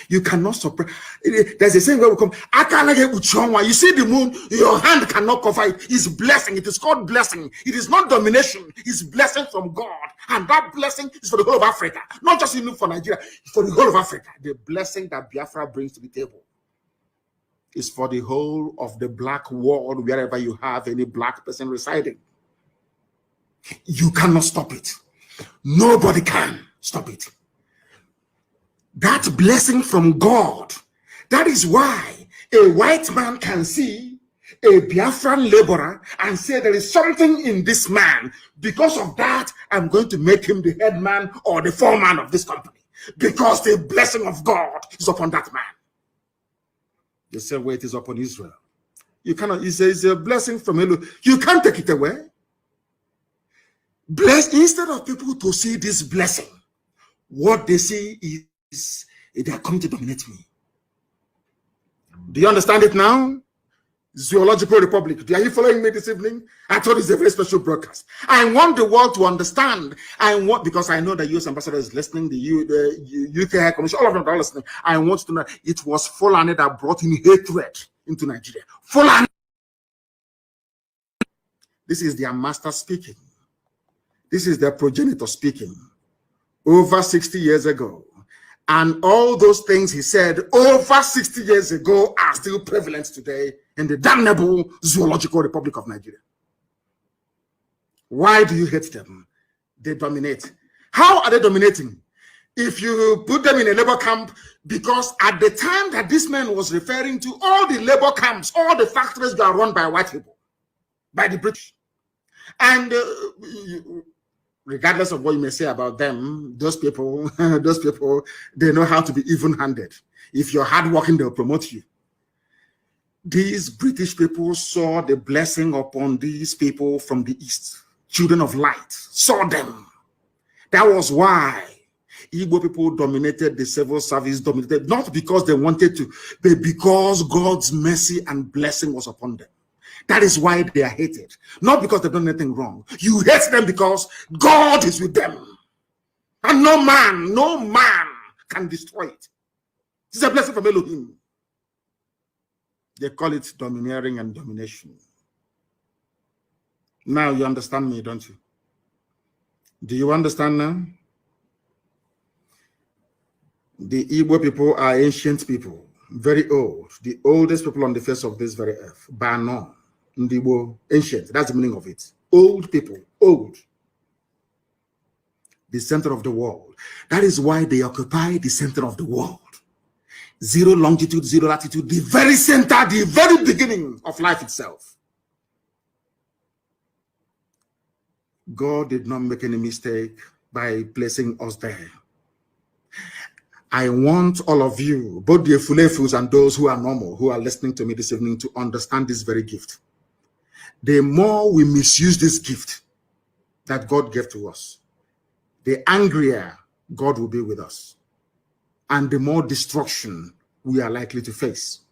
You cannot suppress. There's a saying where we come. I cannot get with someone. You see the moon, your hand cannot cover it. It's blessing. It is called blessing. It is not domination. It's blessing from God. And that blessing is for the whole of Africa. Not just even for Nigeria, it's for the whole of Africa. The blessing that Biafra brings to the table is for the whole of the black world, wherever you have any black person residing. You cannot stop it. Nobody can stop it. That blessing from God, that is why a white man can see a Biafran laborer and say there is something in this man. Because of that, I'm going to make him the head man or the foreman of this company. Because the blessing of God is upon that man. The same way it is upon Israel. You cannot, it's a blessing from Elohim. You can't take it away. Instead of people to see this blessing, what they see is they are coming to dominate me. Do you understand it now? Zoological Republic. Are you following me this evening? I thought it's a very special broadcast. I want the world to understand. Because I know the US ambassador is listening, the UK High Commission, all of them are listening. I want to know it was Fulani that brought in hatred into Nigeria. Fulani. This is their master speaking. This is their progenitor speaking. Over 60 years ago. And all those things he said over 60 years ago are still prevalent today in the damnable Zoological Republic of Nigeria. Why do you hate them? They dominate. How are they dominating? If you put them in a labor camp, because at the time that this man was referring to, all the labor camps, all the factories were run by white people, by the British. And regardless of what you may say about them, those people, they know how to be even-handed. If you're hardworking, they'll promote you. These British people saw the blessing upon these people from the East. Children of light saw them. That was why Igbo people dominated the civil service, dominated not because they wanted to, but because God's mercy and blessing was upon them. That is why they are hated. Not because they've done anything wrong. You hate them because God is with them. And no man can destroy it. It's a blessing from Elohim. They call it domineering and domination. Now you understand me, don't you? Do you understand now? The Igbo people are ancient people, very old. The oldest people on the face of this very earth. Bano. Igbo, ancient, that's the meaning of it. Old people, old. The center of the world. That is why they occupy the center of the world. Zero longitude, zero latitude, the very center, the very beginning of life itself. God did not make any mistake by placing us there. I want all of you, both the Fulefus and those who are normal, who are listening to me this evening, to understand this very gift. The more we misuse this gift that God gave to us, the angrier God will be with us, and the more destruction we are likely to face.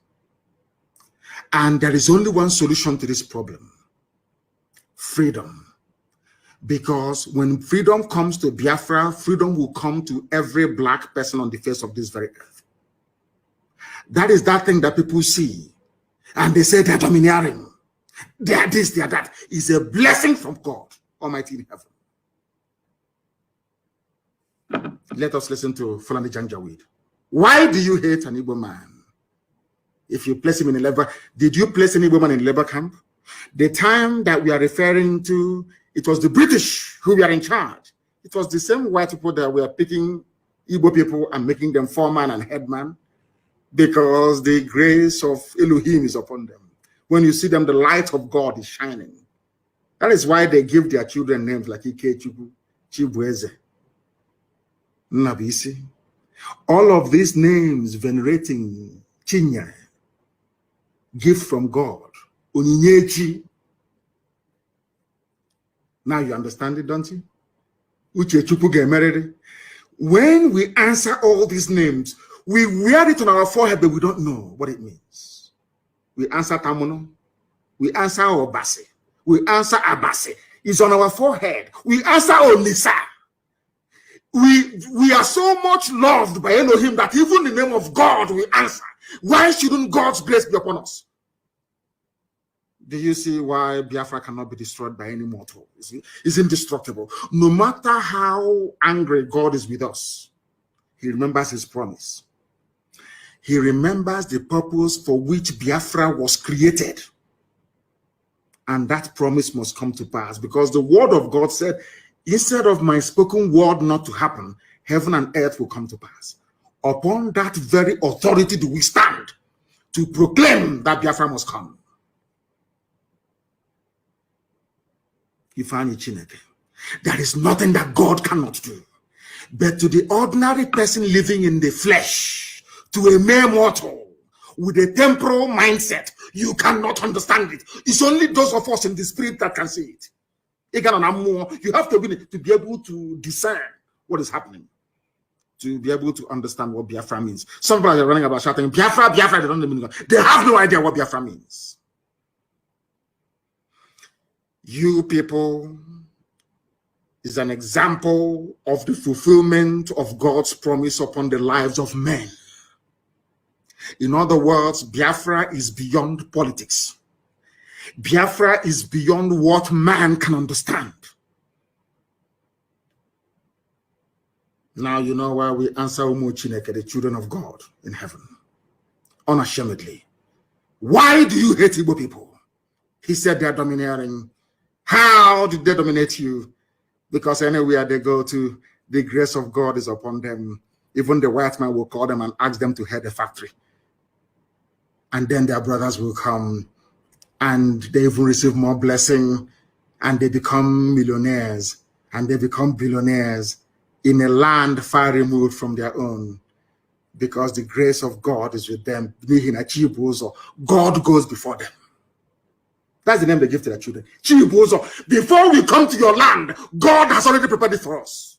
And there is only one solution to this problem: freedom. Because when freedom comes to Biafra, freedom will come to every black person on the face of this very earth. That is that thing that people see, and they say they're domineering. They are this, they are that. It's a blessing from God Almighty in heaven. Let us listen to Fulani Janjaweed. Why do you hate an Igbo man? If you place him in a labor, did you place an Igbo man in a labor camp? The time that we are referring to, it was the British who were in charge. It was the same white people that were picking Igbo people and making them foreman and headman, because the grace of Elohim is upon them. When you see them, the light of God is shining. That is why they give their children names like Ikechukwu, Chibueze, Nnabisi. All of these names venerating Chinya, gift from God, Onyinyechi. Now you understand it, don't you? Uchechukwu Gemerere. When we answer all these names, we wear it on our forehead, but we don't know what it means. We answer Tamuno, We answer Obasi. We answer Abasi. It's on our forehead. We answer Olisa. We are so much loved by Elohim that even in the name of God we answer. Why shouldn't God's grace be upon us? Do you see why Biafra cannot be destroyed by any mortal? It's indestructible. No matter how angry God is with us, he remembers his promise. He remembers the purpose for which Biafra was created. And that promise must come to pass, because the word of God said, instead of my spoken word not to happen, heaven and earth will come to pass. Upon that very authority do we stand to proclaim that Biafra must come. There is nothing that God cannot do. But to the ordinary person living in the flesh, to a mere mortal with a temporal mindset, you cannot understand it. It's only those of us in the spirit that can see it. You have to be able to discern what is happening, to be able to understand what Biafra means. Some people are running about shouting, Biafra, Biafra, they don't mean God. They have no idea what Biafra means. You people is an example of the fulfillment of God's promise upon the lives of men. In other words, Biafra is beyond politics. Biafra is beyond what man can understand. Now you know why we answer Umu Chineke, the children of God in heaven, unashamedly. Why do you hate Igbo people? He said they are domineering. How did they dominate you? Because anywhere they go to, the grace of God is upon them. Even the white man will call them and ask them to head the factory. And then their brothers will come and they even receive more blessing and they become millionaires and they become billionaires in a land far removed from their own, because the grace of God is with them. God goes before them. That's the name they give to their children. Before we come to your land, God has already prepared it for us.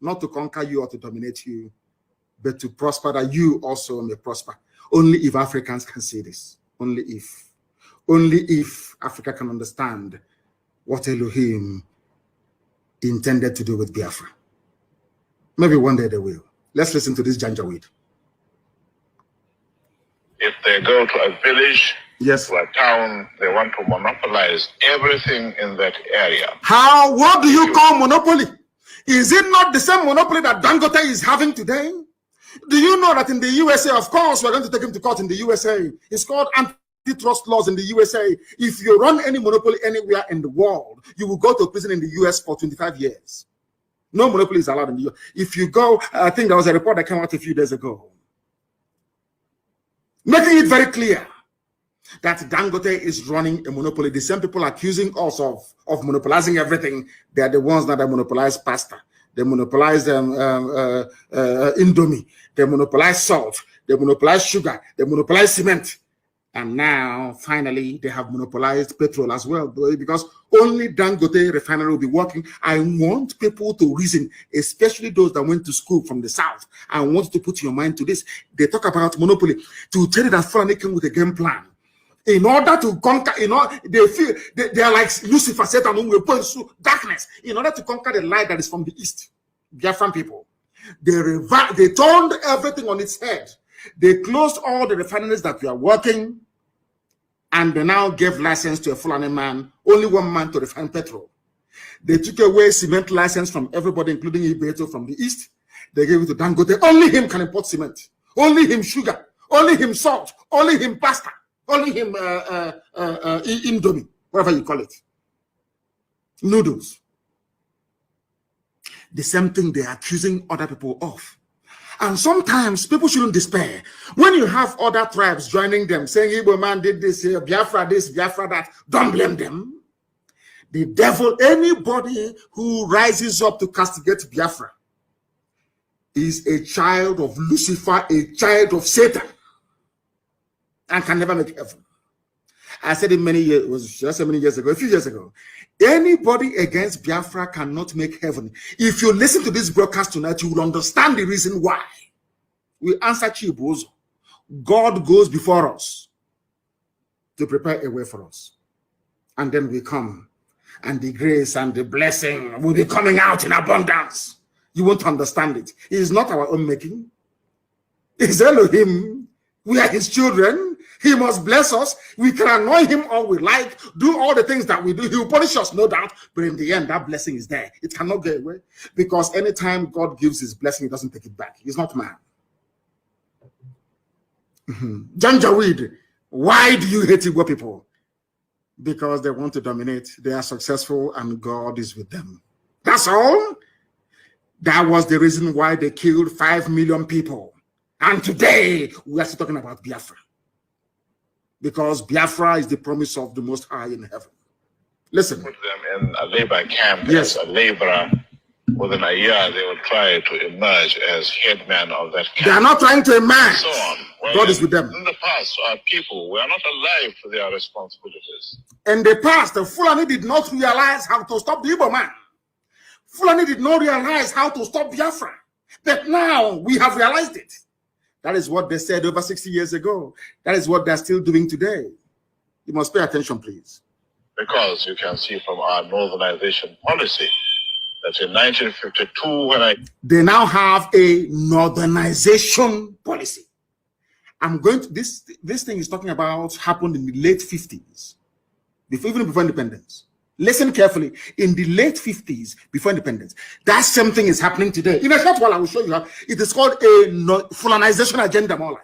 Not to conquer you or to dominate you, but to prosper, that you also may prosper. Only if Africans can see this. Only if Africa can understand what Elohim intended to do with Biafra. Maybe one day they will. Let's listen to this Janjaweed. If they go to a village, yes, to a town, they want to monopolize everything in that area. What do you call monopoly? Is it not the same monopoly that Dangote is having today? Do you know that in the USA, of course, we're going to take him to court in the USA. It's called antitrust laws in the USA. If you run any monopoly anywhere in the world, you will go to prison in the US for 25 years. No monopoly is allowed in the US. If you go, I think there was a report that came out a few days ago, making it very clear that Dangote is running a monopoly. The same people accusing us of monopolizing everything, they are the ones that monopolize pasta. They monopolize Indomie. They monopolize salt. They monopolize sugar. They monopolize cement. And now, finally, they have monopolized petrol as well, because only Dangote Refinery will be working. I want people to reason, especially those that went to school from the South. I want to put your mind to this. They talk about monopoly to tell you that Fulani came with a game plan. In order to conquer, they feel they are like Lucifer, Satan, who will point through darkness. In order to conquer the light that is from the east, Biafran people, they turned everything on its head. They closed all the refineries that were working, and they now gave license to a Fulani man, only one man to refine petrol. They took away cement license from everybody, including Ibeto from the east. They gave it to Dangote. Only him can import cement. Only him sugar. Only him salt. Only him pasta. Only him Indomie, whatever you call it. Noodles. The same thing they're accusing other people of. And sometimes people shouldn't despair. When you have other tribes joining them, saying Igbo man did this here, Biafra this, Biafra that, don't blame them. The devil, anybody who rises up to castigate Biafra, is a child of Lucifer, a child of Satan, and can never make heaven. I said it many years, it was just many years ago, a few years ago. Anybody against Biafra cannot make heaven. If you listen to this broadcast tonight, you will understand the reason why. We answer Chibozo. God goes before us to prepare a way for us. and then we come, and the grace and the blessing will be coming out in abundance. You won't understand it. It is not our own making. It's Elohim. We are his children. He must bless us. We can annoy him all we like, do all the things that we do. He will punish us, no doubt. But in the end, that blessing is there. It cannot go away. Because anytime God gives his blessing, he doesn't take it back. He's not man. Janjaweed, why do you hate Igbo people? Because they want to dominate. They are successful and God is with them. That's all. That was the reason why they killed 5 million people. And today, we are still talking about Biafra. Because Biafra is the promise of the Most High in heaven. Listen. Put them in a labor camp yes. as a laborer. Within a year, they will try to emerge as headman of that camp. They are not trying to emerge. So on. Well, God is with them. In the past, our people were not alive to their responsibilities. In the past, the Fulani did not realize how to stop the Igbo man. Fulani did not realize how to stop Biafra. But now we have realized it. That is what they said over 60 years ago. That is what they're still doing today. You must pay attention, please. Because you can see from our northernization policy that in 1952, they now have a northernization policy. I'm going to this thing is talking about happened in the late 50s, even before independence. Listen carefully. In the late 50s, before independence, that same thing is happening today. In a short while, I will show you how. It is called a Fulanization agenda, more like.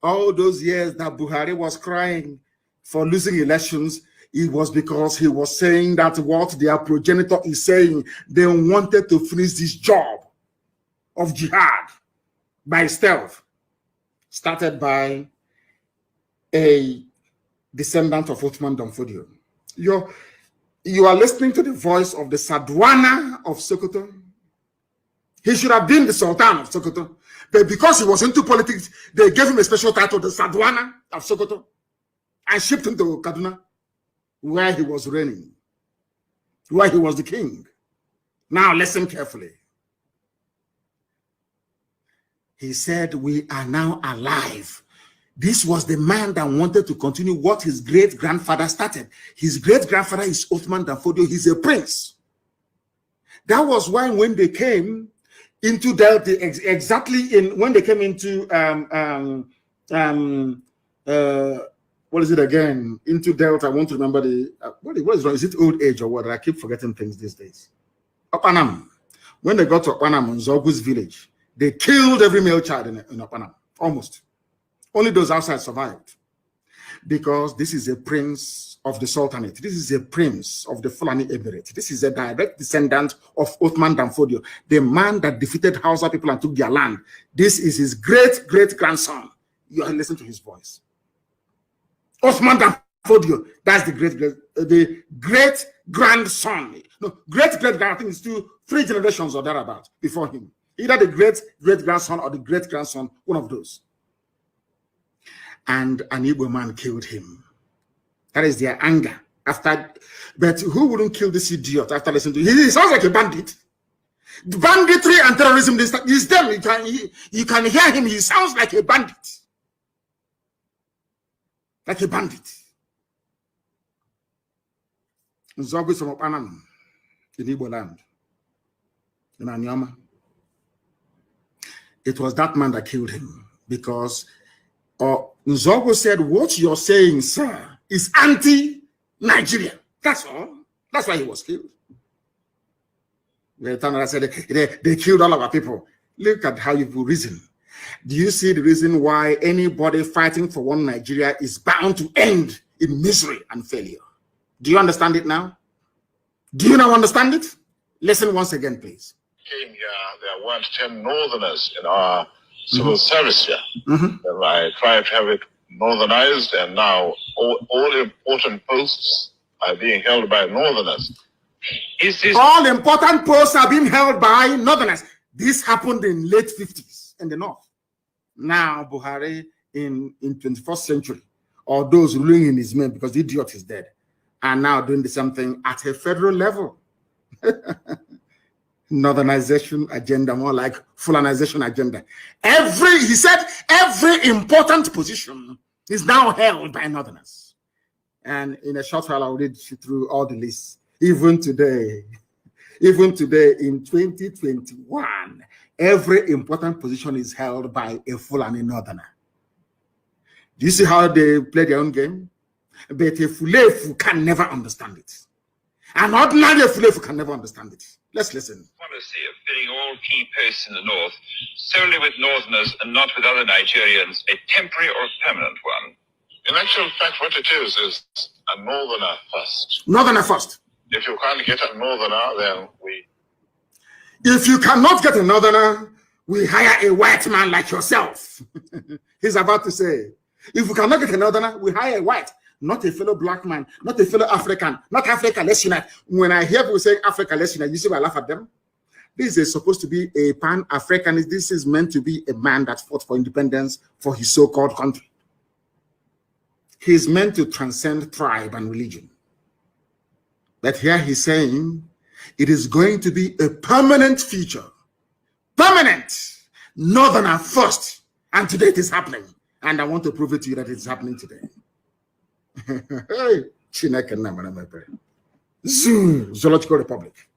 All those years that Buhari was crying for losing elections, it was because he was saying that what their progenitor is saying, they wanted to finish this job of jihad by stealth, started by a descendant of Othman Danfodio. You are listening to the voice of the Sardauna of Sokoto. He should have been the Sultan of Sokoto, but because he was into politics, they gave him a special title, the Sardauna of Sokoto, and shipped him to Kaduna, where he was reigning, where he was the king. Now listen carefully. He said, we are now alive. This was the man that wanted to continue what his great-grandfather started. His great-grandfather is Othman Danfodio. He's a prince. That was why when they came into Delta, when they came into, what is it again? Into Delta, I want to remember what is wrong? Is it old age or what? I keep forgetting things these days. Opanam. When they got to Opanam, in Zogu's village, they killed every male child in Opanam, almost. Only those outside survived, because this is a prince of the Sultanate. This is a prince of the Fulani Emirate. This is a direct descendant of Othman Danfodio, the man that defeated Hausa people and took their land. This is his great-great-grandson. You are listening to his voice. Othman Danfodio, that's the great-grandson. No, great-great-grand, I think it's 3 generations or thereabout before him. Either the great-great-grandson or the great-grandson, one of those. And an Igbo man killed him. That is their anger. But who wouldn't kill this idiot after listening to him? He sounds like a bandit. The banditry and terrorism is them. You can hear him. He sounds like a bandit. Like a bandit. Nzogu from Opanam in Igbo land. In Anyama. It was that man that killed him, because Nzogu said, what you're saying, sir, is anti-Nigeria. That's all. That's why he was killed. I said they killed all of our people. Look at how you've reasoned. Do you see the reason why anybody fighting for one Nigeria is bound to end in misery and failure? Do you understand it now? Do you now understand it? Listen once again, please. Came here, there weren't 10 northerners in our civil service here. I tried to have it northernized, and now all important posts are being held by northerners. All important posts are being held by northerners. This happened in late 50s in the north. Now Buhari in 21st century, or those ruling in his name, because the idiot is dead, are now doing the same thing at a federal level. Northernization agenda, more like Fulanization agenda. He said every important position is now held by northerners. And in a short while, I'll read through all the lists. Even today in 2021, every important position is held by a Fulani northerner. Do you see how they play their own game? But a Fulefu can never understand it. An ordinary Fulefu can never understand it. Let's listen. Policy of filling all key posts in the north solely with northerners and not with other Nigerians, a temporary or permanent one? In actual fact, what it is a northerner first. Northerner first. If you can't get a northerner, then If you cannot get a northerner, we hire a white man like yourself. He's about to say, if we cannot get a northerner, we hire a white, not a fellow black man, not a fellow African, not Africa, let's unite. When I hear people saying Africa, let's unite, you see I laugh at them. This is supposed to be a Pan-Africanist. This is meant to be a man that fought for independence for his so-called country. He's meant to transcend tribe and religion. But here he's saying it is going to be a permanent feature. Permanent. Northerner first. And today it is happening. And I want to prove it to you that it's happening today. Zoological Republic.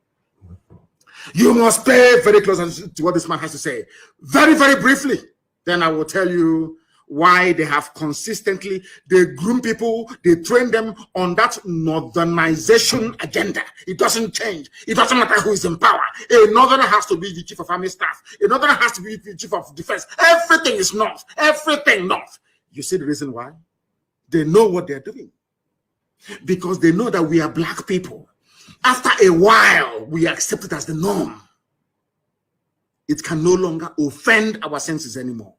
You must pay very close attention to what this man has to say. Very, very briefly. Then I will tell you why they have consistently, they groom people, they train them on that northernization agenda. It doesn't change. It doesn't matter who is in power. A northerner has to be the chief of army staff. A northerner has to be the chief of defense. Everything is north. Everything north. You see the reason why? They know what they're doing. Because they know that we are black people. After a while, we accept it as the norm. It can no longer offend our senses anymore.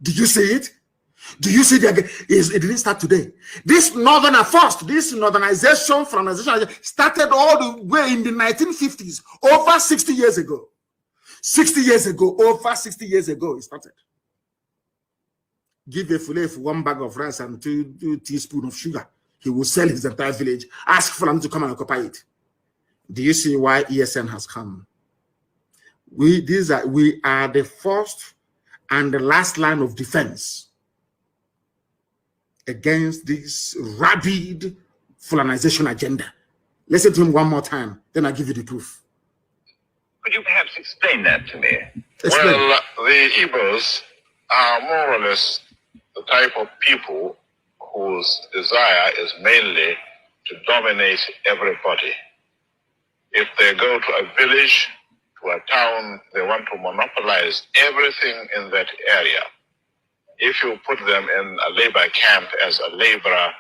Did you see it? Do you see that it didn't start today? This northerner first, this northernization, Fulanization started all the way in the 1950s, over 60 years ago. 60 years ago, over 60 years ago, it started. Give a Fulani 1 bag of rice and 2 teaspoons of sugar. He will sell his entire village. Ask Fulani to come and occupy it. Do you see why ESN has come? We are the first and the last line of defense against this rabid Fulanization agenda. Listen to him one more time, then I'll give you the proof. Could you perhaps explain that to me? Explain. Well, the Igbos are more or less the type of people whose desire is mainly to dominate everybody. If they go to a village, to a town, they want to monopolize everything in that area. If you put them in a labor camp as a laborer,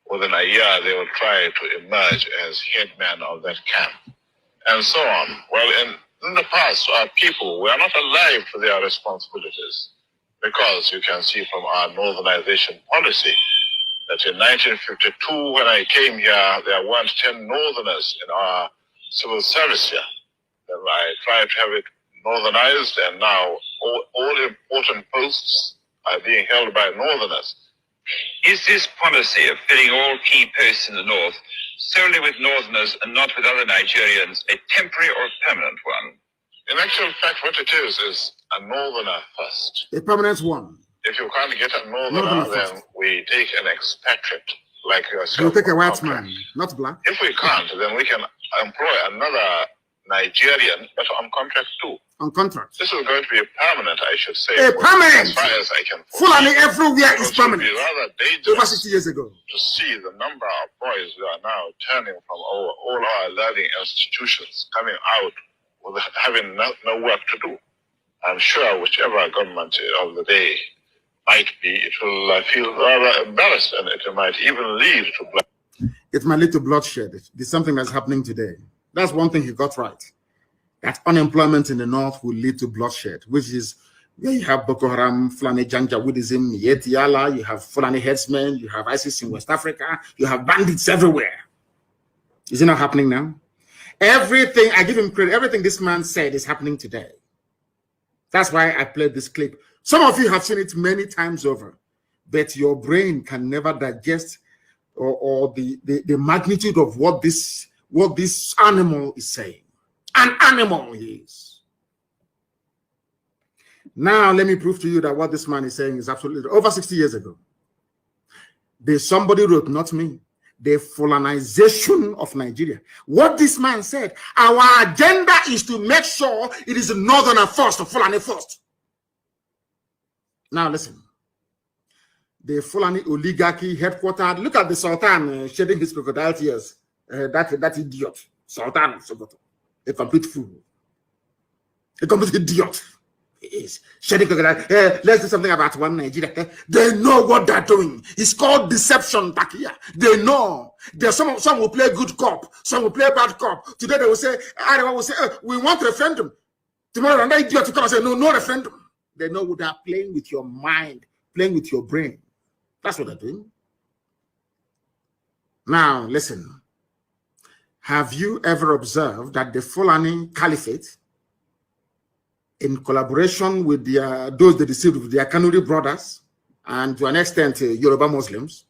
within a year they will try to emerge as headman of that camp, and so on. Well, in the past, our people were not alive to their responsibilities, because you can see from our northernization policy that in 1952, when I came here, there weren't 10 northerners in our civil service here. Then I tried to have it northernized, and now all important posts are being held by northerners. Is this policy of filling all key posts in the north solely with northerners and not with other Nigerians a temporary or permanent one? In actual fact, what it is a northerner first. A permanent one. If you can't get a northerner, then we take an expatriate like yourself. We'll take a white man, not black. If we can't, then we can employ another Nigerian, but on contract too. On contract. This is going to be a permanent, I should say. A permanent! As far as I can Fulani everywhere is permanent. It would be rather Over dangerous 60 years ago. to see the number of boys who are now turning from all our learning institutions, coming out with having no work to do. I'm sure whichever government of the day might be, it will feel rather embarrassed, and it might even lead to bloodshed. It might lead to bloodshed. It's something that's happening today. That's one thing he got right. That unemployment in the north will lead to bloodshed, which is where you have Boko Haram, Fulani Janjaweedism, Yetiala, you have Fulani headsmen, you have ISIS in West Africa, you have bandits everywhere. Is it not happening now? Everything, I give him credit, everything this man said is happening today. That's why I played this clip. Some of you have seen it many times over, but your brain can never digest or the magnitude of what this animal is saying. An animal he is. Now let me prove to you that what this man is saying is absolutely over 60 years ago. Somebody wrote, not me, the Fulanization of Nigeria. What this man said, our agenda is to make sure it is Northerner first, Fulani first. Now listen. The Fulani oligarchy headquartered. Look at the Sultan shedding his crocodile tears. That idiot, Sultan of Sokoto, a complete fool, a complete idiot. He is shedding crocodile. Let's do something about one Nigeria. They know what they're doing. It's called deception, Takia. They know. There's some will play good cop, some will play bad cop. Today they will say, everyone will say, we want referendum. Tomorrow another idiot will come and say, no referendum. They know they're playing with your mind, playing with your brain. That's what they're doing. Now, listen. Have you ever observed that the Fulani Caliphate, in collaboration with those they deceived with their Kanu brothers, and to an extent Yoruba Muslims,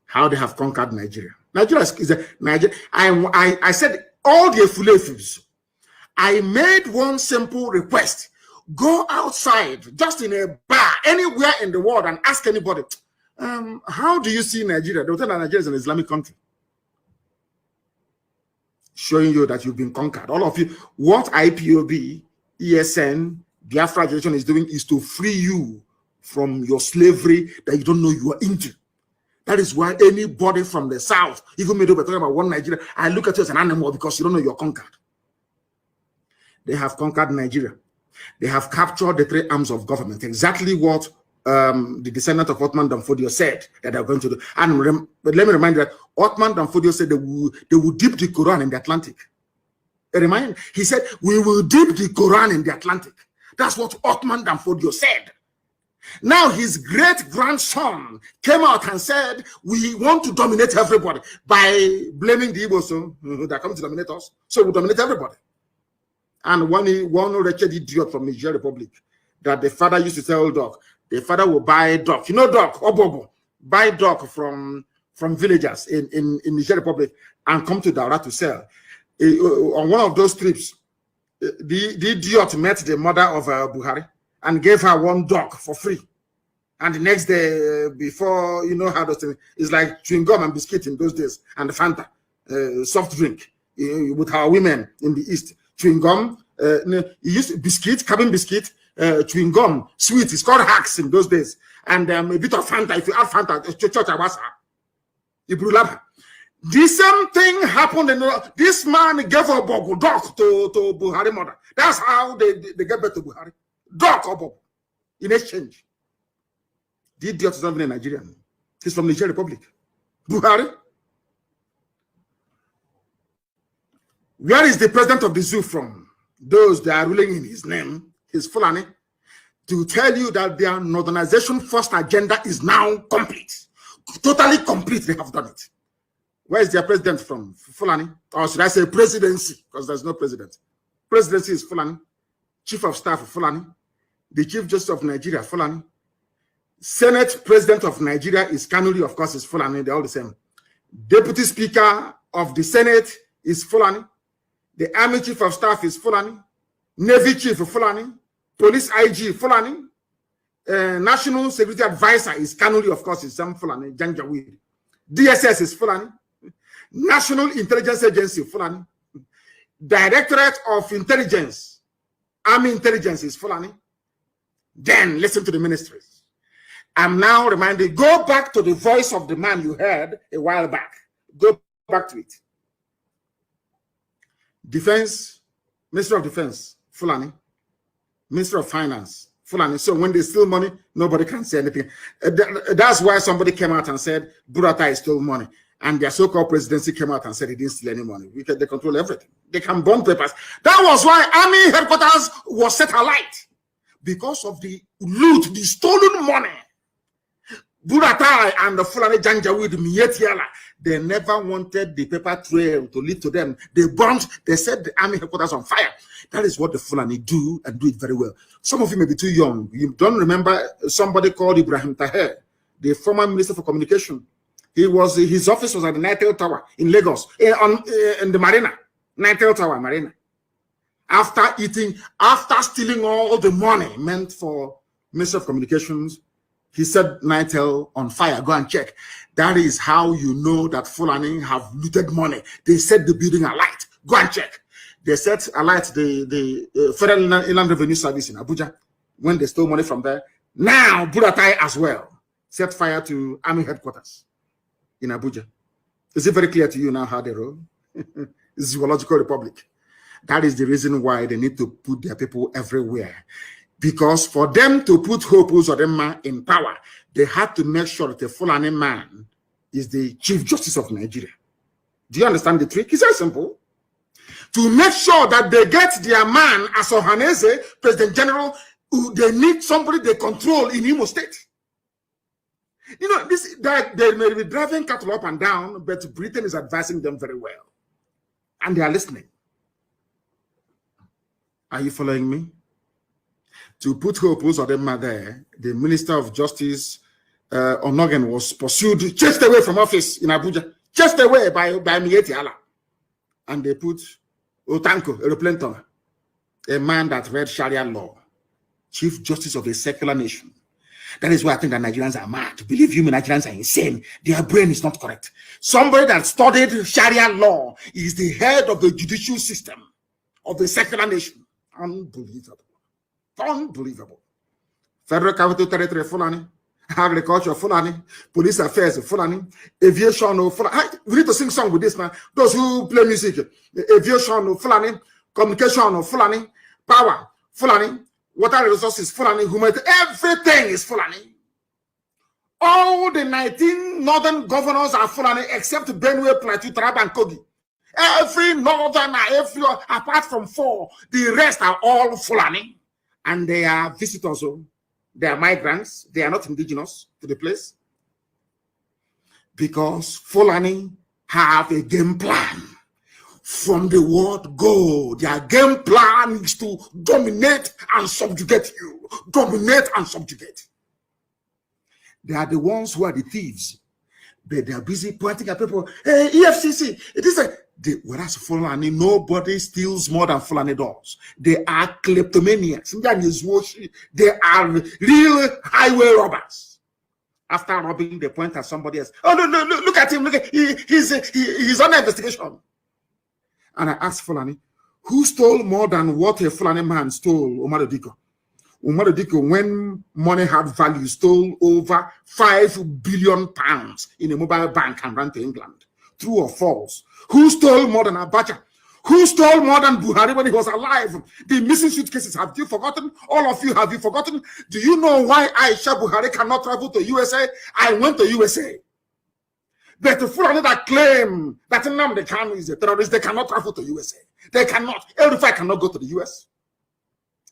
how they have conquered Nigeria? Nigeria is Nigeria. I said all the Fulefus. I made one simple request. Go outside, just in a bar, anywhere in the world, and ask anybody, how do you see Nigeria? They'll tell that Nigeria is an Islamic country. Showing you that you've been conquered. All of you, what IPOB, ESN, Biafra generation is doing is to free you from your slavery that you don't know you are into. That is why anybody from the South, even me, we're talking about one Nigeria, I look at you as an animal because you don't know you're conquered. They have conquered Nigeria. They have captured the three arms of government. Exactly what the descendant of Othman Danfodio said that they're going to do. But let me remind you that Othman Danfodio said they will dip the Quran in the Atlantic. He said, we will dip the Quran in the Atlantic. That's what Othman Danfodio said. Now his great-grandson came out and said, we want to dominate everybody by blaming the Igbo that come to dominate us. So we'll dominate everybody. And one wretched idiot from Niger Republic that the father used to tell Doc, the father will buy Doc. You know Doc, Obobo, buy Doc from villagers in Niger Republic and come to Daura to sell. On one of those trips, the idiot met the mother of Buhari and gave her one Doc for free. And the next day, before you know how those things, it's like chewing gum and biscuit in those days, and Fanta, soft drink with our women in the East. Chewing gum, used biscuit, cabin biscuit, chewing gum, sweet. It's called hacks in those days, and a bit of Fanta. If you add Fanta, church awasa, Ibrulaba. The same thing happened. This man gave a bogu dog to Buhari mother. That's how they get back to Buhari. Dog or bogu in exchange. The idiot is not even a Nigerian. He's from Niger Republic. Buhari. Where is the president of the zoo from? Those that are ruling in his name, his Fulani, to tell you that their northernization first agenda is now complete. Totally complete, they have done it. Where is their president from? Fulani? Or should I say presidency? Because there's no president. Presidency is Fulani. Chief of staff of Fulani. The Chief Justice of Nigeria, Fulani. Senate President of Nigeria is Kanu, of course, is Fulani. They're all the same. Deputy Speaker of the Senate is Fulani. The Army Chief of Staff is Fulani. Navy Chief of Fulani. Police IG Fulani. National Security Advisor is Kanu, of course, is some Fulani. Janjaweed. DSS is Fulani. National Intelligence Agency Fulani. Directorate of Intelligence, Army Intelligence is Fulani. Then listen to the ministries. I'm now reminded, go back to the voice of the man you heard a while back. Go back to it. Defense, Minister of Defense, Fulani. Minister of Finance, Fulani. So when they steal money, nobody can say anything. That's why somebody came out and said, Buratai stole money. And their so-called presidency came out and said he didn't steal any money. They control everything. They can burn papers. That was why Army headquarters was set alight. Because of the loot, the stolen money. Buratai and the Fulani Janjaweed Mietiala, they never wanted the paper trail to lead to them. They burnt, they set the army headquarters on fire. That is what the Fulani do, and do it very well. Some of you may be too young. You don't remember somebody called Ibrahim Taher, the former Minister for Communication. His office was at the Nitel Tower in Lagos, in the Marina, Nitel Tower Marina. After stealing all the money meant for Minister of Communications, He said Nitel on fire. Go and check. That is how you know that Fulani have looted money. They set the building alight. Go and check. They set alight the Federal Inland Revenue Service in Abuja when they stole money from there. Now Buratai as well set fire to army headquarters in Abuja. Is it very clear to you now how they roll? Zoological Republic. That is the reason why they need to put their people everywhere. Because for them to put Hope Uzodinma in power, they had to make sure that the Fulani man is the Chief Justice of Nigeria. Do you understand the trick? It's very simple. To make sure that they get their man as Ohaneze, President General, they need somebody they control in Imo State. You know, they may be driving cattle up and down, but Britain is advising them very well. And they are listening. Are you following me? To put Hope Uzodinma there, the Minister of Justice, Onogen, was pursued, chased away from office in Abuja, chased away by Mieti Allah. And they put Otanko, a replanter, a man that read Sharia law, Chief Justice of a secular nation. That is why I think that Nigerians are mad. Believe you me, Nigerians are insane. Their brain is not correct. Somebody that studied Sharia law is the head of the judicial system of the secular nation. Unbelievable. Unbelievable. Federal Capital Territory Fulani, Agriculture Fulani, Police Affairs Fulani, Aviation Fulani. We need to sing song with this man. Those who play music, Aviation Fulani, Communication Fulani, Power Fulani, Water Resources Fulani, Humanity, everything is Fulani. All the 19 northern governors are Fulani except Benue, Plateau, Taraba, and Kogi. Every northern, apart from 4, the rest are all Fulani. And they are visitors, they are migrants, they are not indigenous to the place. Because Fulani have a game plan. From the word go, their game plan is to dominate and subjugate you. Dominate and subjugate. They are the ones who are the thieves. But they are busy pointing at people. Hey, EFCC, it is whereas Fulani, nobody steals more than Fulani does. They are kleptomaniacs. They are real highway robbers. After robbing, they point at somebody else. Oh, no, look at him. Look at he's under investigation. And I asked Fulani, who stole more than what a Fulani man stole, Ahmadu Bello? Ahmadu Bello, when money had value, stole over £5 billion in a mobile bank and ran to England. True or false? Who stole more than Abacha? Who stole more than Buhari when he was alive? The missing suitcases, have you forgotten? All of you, have you forgotten? Do you know why Aisha Buhari cannot travel to USA? I went to USA. But the Fulani that claim that Nnamdi Kanu is a terrorist, they cannot travel to USA. They cannot. Everybody cannot go to the US.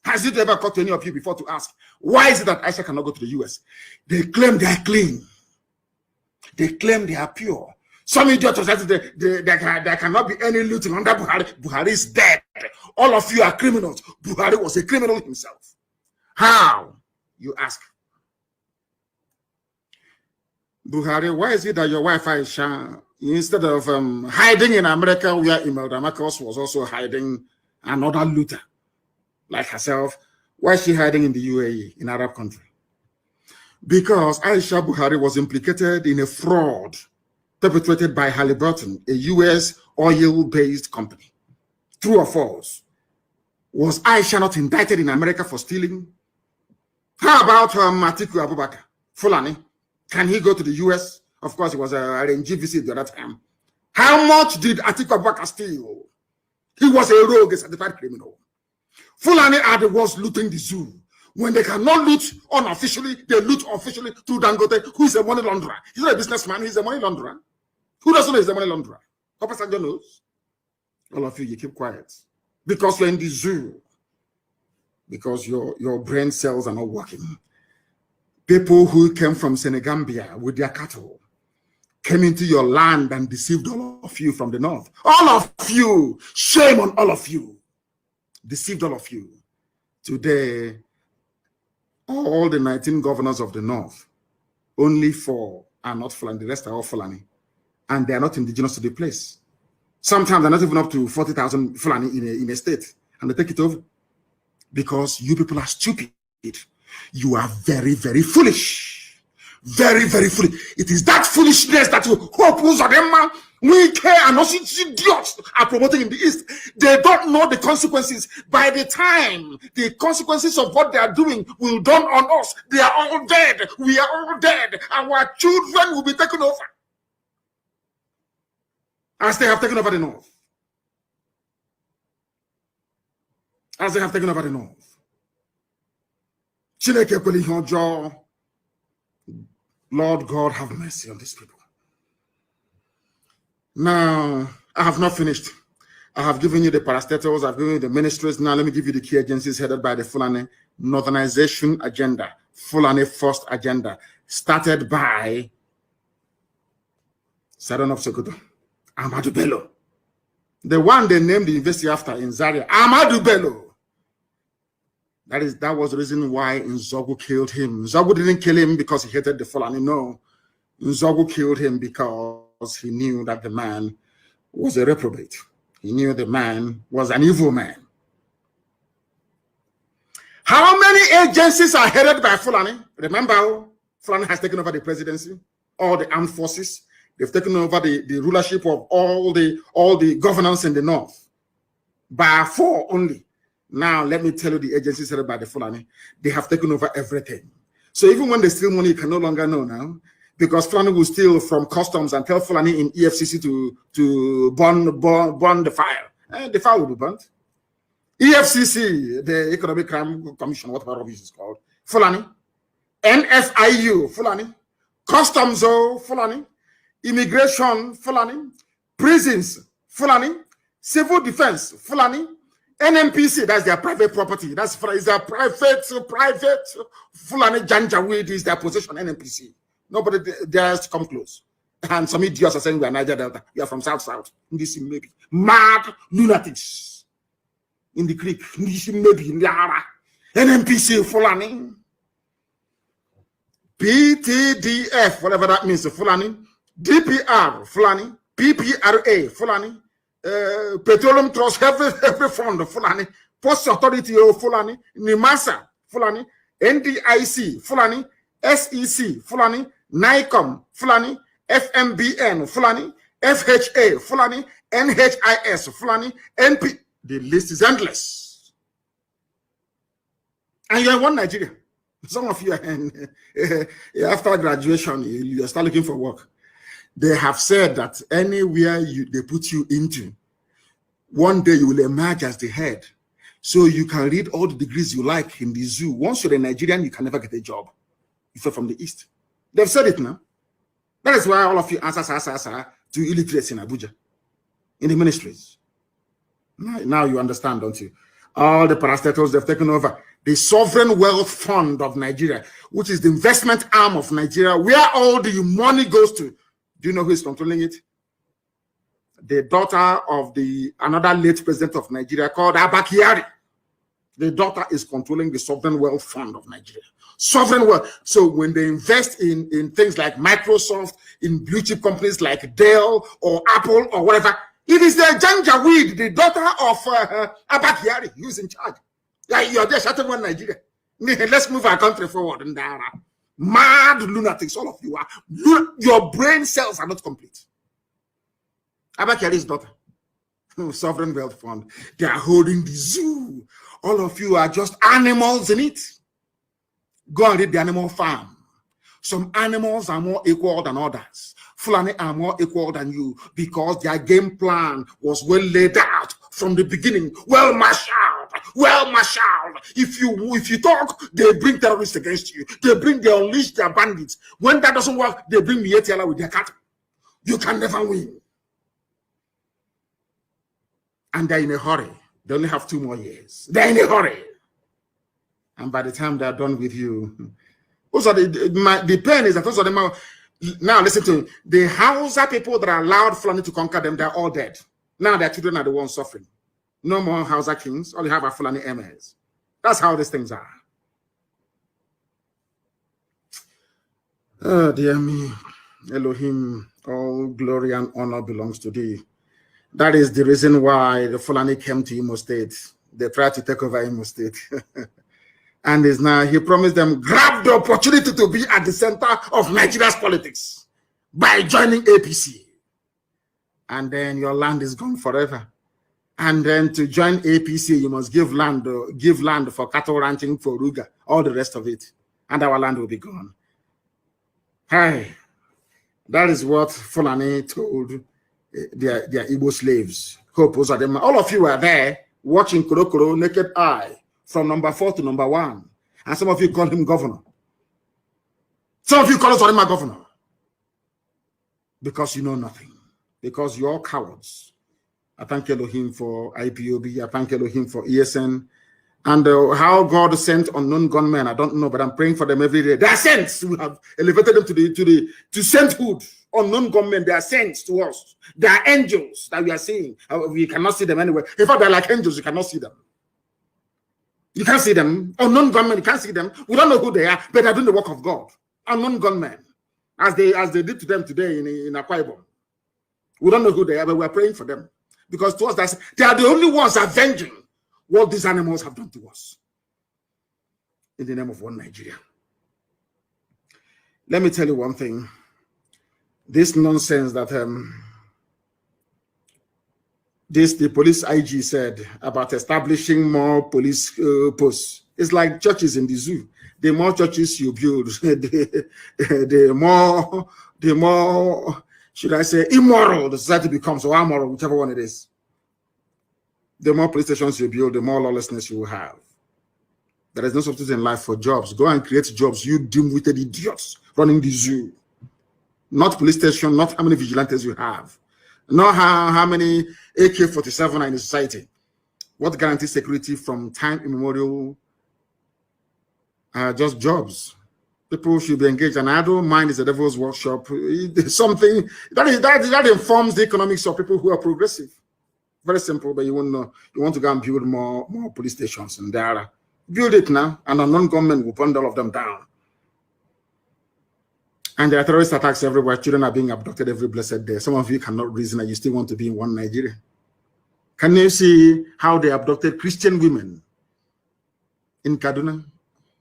Has it ever occurred to any of you before to ask, why is it that Aisha cannot go to the US? They claim they are clean. They claim they are pure. Some idiots said there cannot be any looting under Buhari. Buhari is dead. All of you are criminals. Buhari was a criminal himself. How? You ask. Buhari, why is it that your wife Aisha, instead of hiding in America where Imelda Marcos was also hiding another looter like herself, why is she hiding in the UAE, in Arab country? Because Aisha Buhari was implicated in a fraud perpetrated by Halliburton, a US oil-based company. True or false? Was Aisha not indicted in America for stealing? How about Atiku Abubakar, Fulani? Can he go to the US? Of course, it was a RNG visit at that time. How much did Atiku Abubakar steal? He was a rogue, a certified criminal. Fulani are the ones looting the zoo. When they cannot loot unofficially, they loot officially through Dangote, who is a money launderer. He's not a businessman, he's a money launderer. Who doesn't know he's a money launderer? Papa Sanjo knows. All of you keep quiet. Because you're in the zoo. Because your brain cells are not working. People who came from Senegambia with their cattle came into your land and deceived all of you from the north. All of you! Shame on all of you! Deceived all of you. Today, all the 19 governors of the north, only 4 are not Fulani, the rest are all Fulani. And they are not indigenous to the place. Sometimes they're not even up to 40,000 Fulani in a state, and they take it over. Because you people are stupid. You are very, very foolish. Very, very foolish. It is that foolishness that we care and also idiots are promoting in the East. They don't know the consequences. By the time the consequences of what they are doing will dawn on us, they are all dead. We are all dead. Our children will be taken over, as they have taken over the North. As they have taken over the North. Lord God, have mercy on these people. Now, I have not finished. I have given you the parastatals, I've given you the ministries. Now, let me give you the key agencies headed by the Fulani Northernization Agenda, Fulani First Agenda, started by Sardauna of Sokoto, Ahmadu Bello. The one they named the university after in Zaria, Ahmadu Bello. That was the reason why Nzogu killed him. Nzogu didn't kill him because he hated the Fulani. No, Nzogu killed him because he knew that the man was a reprobate. He knew the man was an evil man. How many agencies are headed by Fulani? Remember, Fulani has taken over the presidency, all the armed forces. They've taken over the rulership of all the governance in the North. By 4 only. Now, let me tell you the agencies headed by the Fulani. They have taken over everything. So even when they steal money, you can no longer know now. Because Fulani will steal from customs and tell Fulani in EFCC to burn the fire. The fire will be burnt. EFCC, the Economic Crime Commission, whatever this is called, Fulani. NFIU, Fulani. Customs, Fulani. Immigration, Fulani. Prisons, Fulani. Civil defense, Fulani. NMPC, that's their private property. That's their private Fulani Janjaweed is their possession, NMPC. Nobody dares to come close. And some idiots are saying we are Niger Delta. You are from South. This maybe. Mad lunatics. In the creek. This maybe. NMPC, Fulani. PTDF, whatever that means, Fulani. DPR, Fulani. PPRA, Fulani. Petroleum Trust, every fund, Fulani. Post Authority, Fulani. NIMASA, Fulani. NDIC, Fulani. SEC, Fulani. NICOM, Fulani. FMBN, Fulani. FHA, Fulani. NHIS, Fulani. NP. The list is endless. And you're in one Nigeria. Some of you are in, after graduation, you start looking for work. They have said that anywhere they put you into, one day you will emerge as the head. So you can read all the degrees you like in the zoo. Once you're a Nigerian, you can never get a job if you're from the East. They've said it now. That is why all of you answer to illiterates in Abuja, in the ministries. Now you understand, don't you? All the parastatals they've taken over. The Sovereign Wealth Fund of Nigeria, which is the investment arm of Nigeria, where all the money goes to. Do you know who is controlling it? The daughter of another late president of Nigeria called Abakari. The daughter is controlling the Sovereign Wealth Fund of Nigeria. Sovereign wealth. So when they invest in things like Microsoft, in blue chip companies like Dell or Apple or whatever, it is the Janjaweed, the daughter of Abakari, who's in charge. Like you're there shouting one Nigeria. Let's move our country forward. Mad lunatics, all of you are. Your brain cells are not complete. Abakari's daughter, Sovereign Wealth Fund, they are holding the zoo. All of you are just animals in it. Go and read the Animal Farm. Some animals are more equal than others. Fulani are more equal than you because their game plan was well laid out from the beginning, well marshaled. If you talk, they bring terrorists against you. They unleash their bandits. When that doesn't work, they bring Mietiala with their cattle. You can never win. And they're in a hurry. They only have 2 more years. They're in a hurry. And by the time they're done with you, also the pain is that those of them are, now listen to me, the Hausa people that are allowed Fulani to conquer them, they're all dead. Now their children are the ones suffering. No more Hausa kings. All you have are Fulani emirs. That's how these things are. Oh, dear me. Elohim, all glory and honor belongs to thee. That is the reason why the Fulani came to Imo State. They tried to take over Imo State. And is now, he promised them, grab the opportunity to be at the center of Nigeria's politics by joining APC. And then your land is gone forever. And then to join APC, you must give land for cattle ranching, for Ruga, all the rest of it. And our land will be gone. Hey, that is what Fulani told their Igbo slaves. All of you were there watching Korokoro naked eye from number 4 to number 1. And some of you called him governor. Some of you call us my governor. Because you know nothing. Because you're cowards. I thank Elohim for IPOB. I thank Elohim for ESN. And how God sent unknown gunmen, I don't know, but I'm praying for them every day. They are saints. We have elevated them to sainthood. Unknown gunmen, they are saints to us. They are angels that we are seeing. We cannot see them anywhere. In fact, they're like angels. You cannot see them. You can't see them. Unknown gunmen, you can't see them. We don't know who they are, but they're doing the work of God. Unknown gunmen, as they did to them today in Akwa Ibom. We don't know who they are, but we're praying for them. Because to us, they are the only ones avenging what these animals have done to us. In the name of one Nigeria. Let me tell you one thing. This nonsense that the police IG said about establishing more police posts. It's like churches in the zoo. The more churches you build, the more, should I say, immoral the society becomes, or amoral, whichever one it is. The more police stations you build, the more lawlessness you will have. There is no substitute in life for jobs. Go and create jobs, you dim-witted idiots running the zoo. Not police station, not how many vigilantes you have. Not how many AK-47 are in the society. What guarantees security from time immemorial? Just jobs. People should be engaged. And I don't mind it's the devil's workshop. It's something that informs the economics of people who are progressive. Very simple, but you won't know. You want to go and build more police stations in there. Build it now, and a non-government will burn all of them down. And there are terrorist attacks everywhere. Children are being abducted every blessed day. Some of you cannot reason that you still want to be in one Nigeria. Can you see how they abducted Christian women in Kaduna?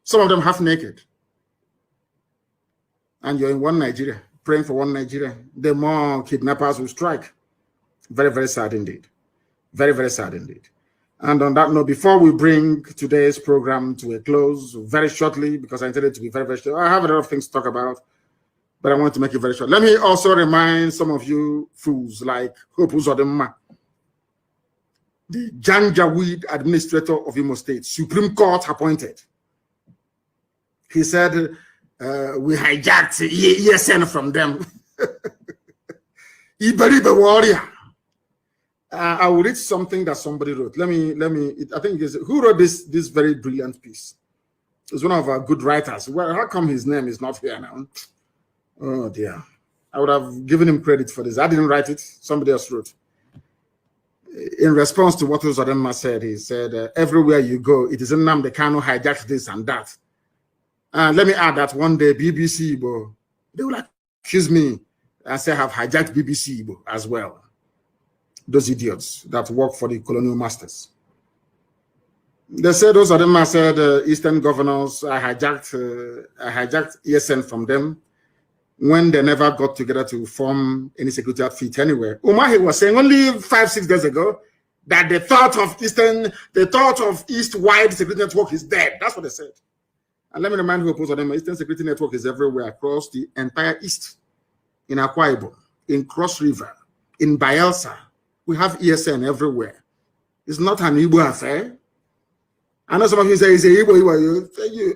Some of them half naked. And you're in one Nigeria, praying for one Nigeria. The more kidnappers will strike. Very, very sad indeed. Very, very sad indeed. And on that note, before we bring today's program to a close very shortly, because I intended to be very, very short, I have a lot of things to talk about, but I want to make it very short. Let me also remind some of you fools like Hope Uzodinma, the Janjaweed administrator of Imo State, Supreme Court appointed. He said, we hijacked ESN from them. Iberibe warrior. I will read something that somebody wrote. Let me. I think it's who wrote this very brilliant piece. It's one of our good writers. Well, how come his name is not here now? Oh dear. I would have given him credit for this. I didn't write it. Somebody else wrote. In response to what Uzodinma said, he said, everywhere you go, it is Nnamdi Kanu hijacked this and that. Let me add that one day BBC Igbo, they will accuse me and say I have hijacked BBC Igbo as well. Those idiots that work for the colonial masters. They said those of them I said Eastern governors, I hijacked ESN from them when they never got together to form any security outfit anywhere. Umahi was saying only 5-6 days ago that the thought of East-wide security network is dead. That's what they said. And let me remind you, of them, Eastern security network is everywhere across the entire East, in Akwa Ibom, in Cross River, in Bayelsa. We have ESN everywhere. It's not an Igbo affair. I know some of you say it's a Igbo.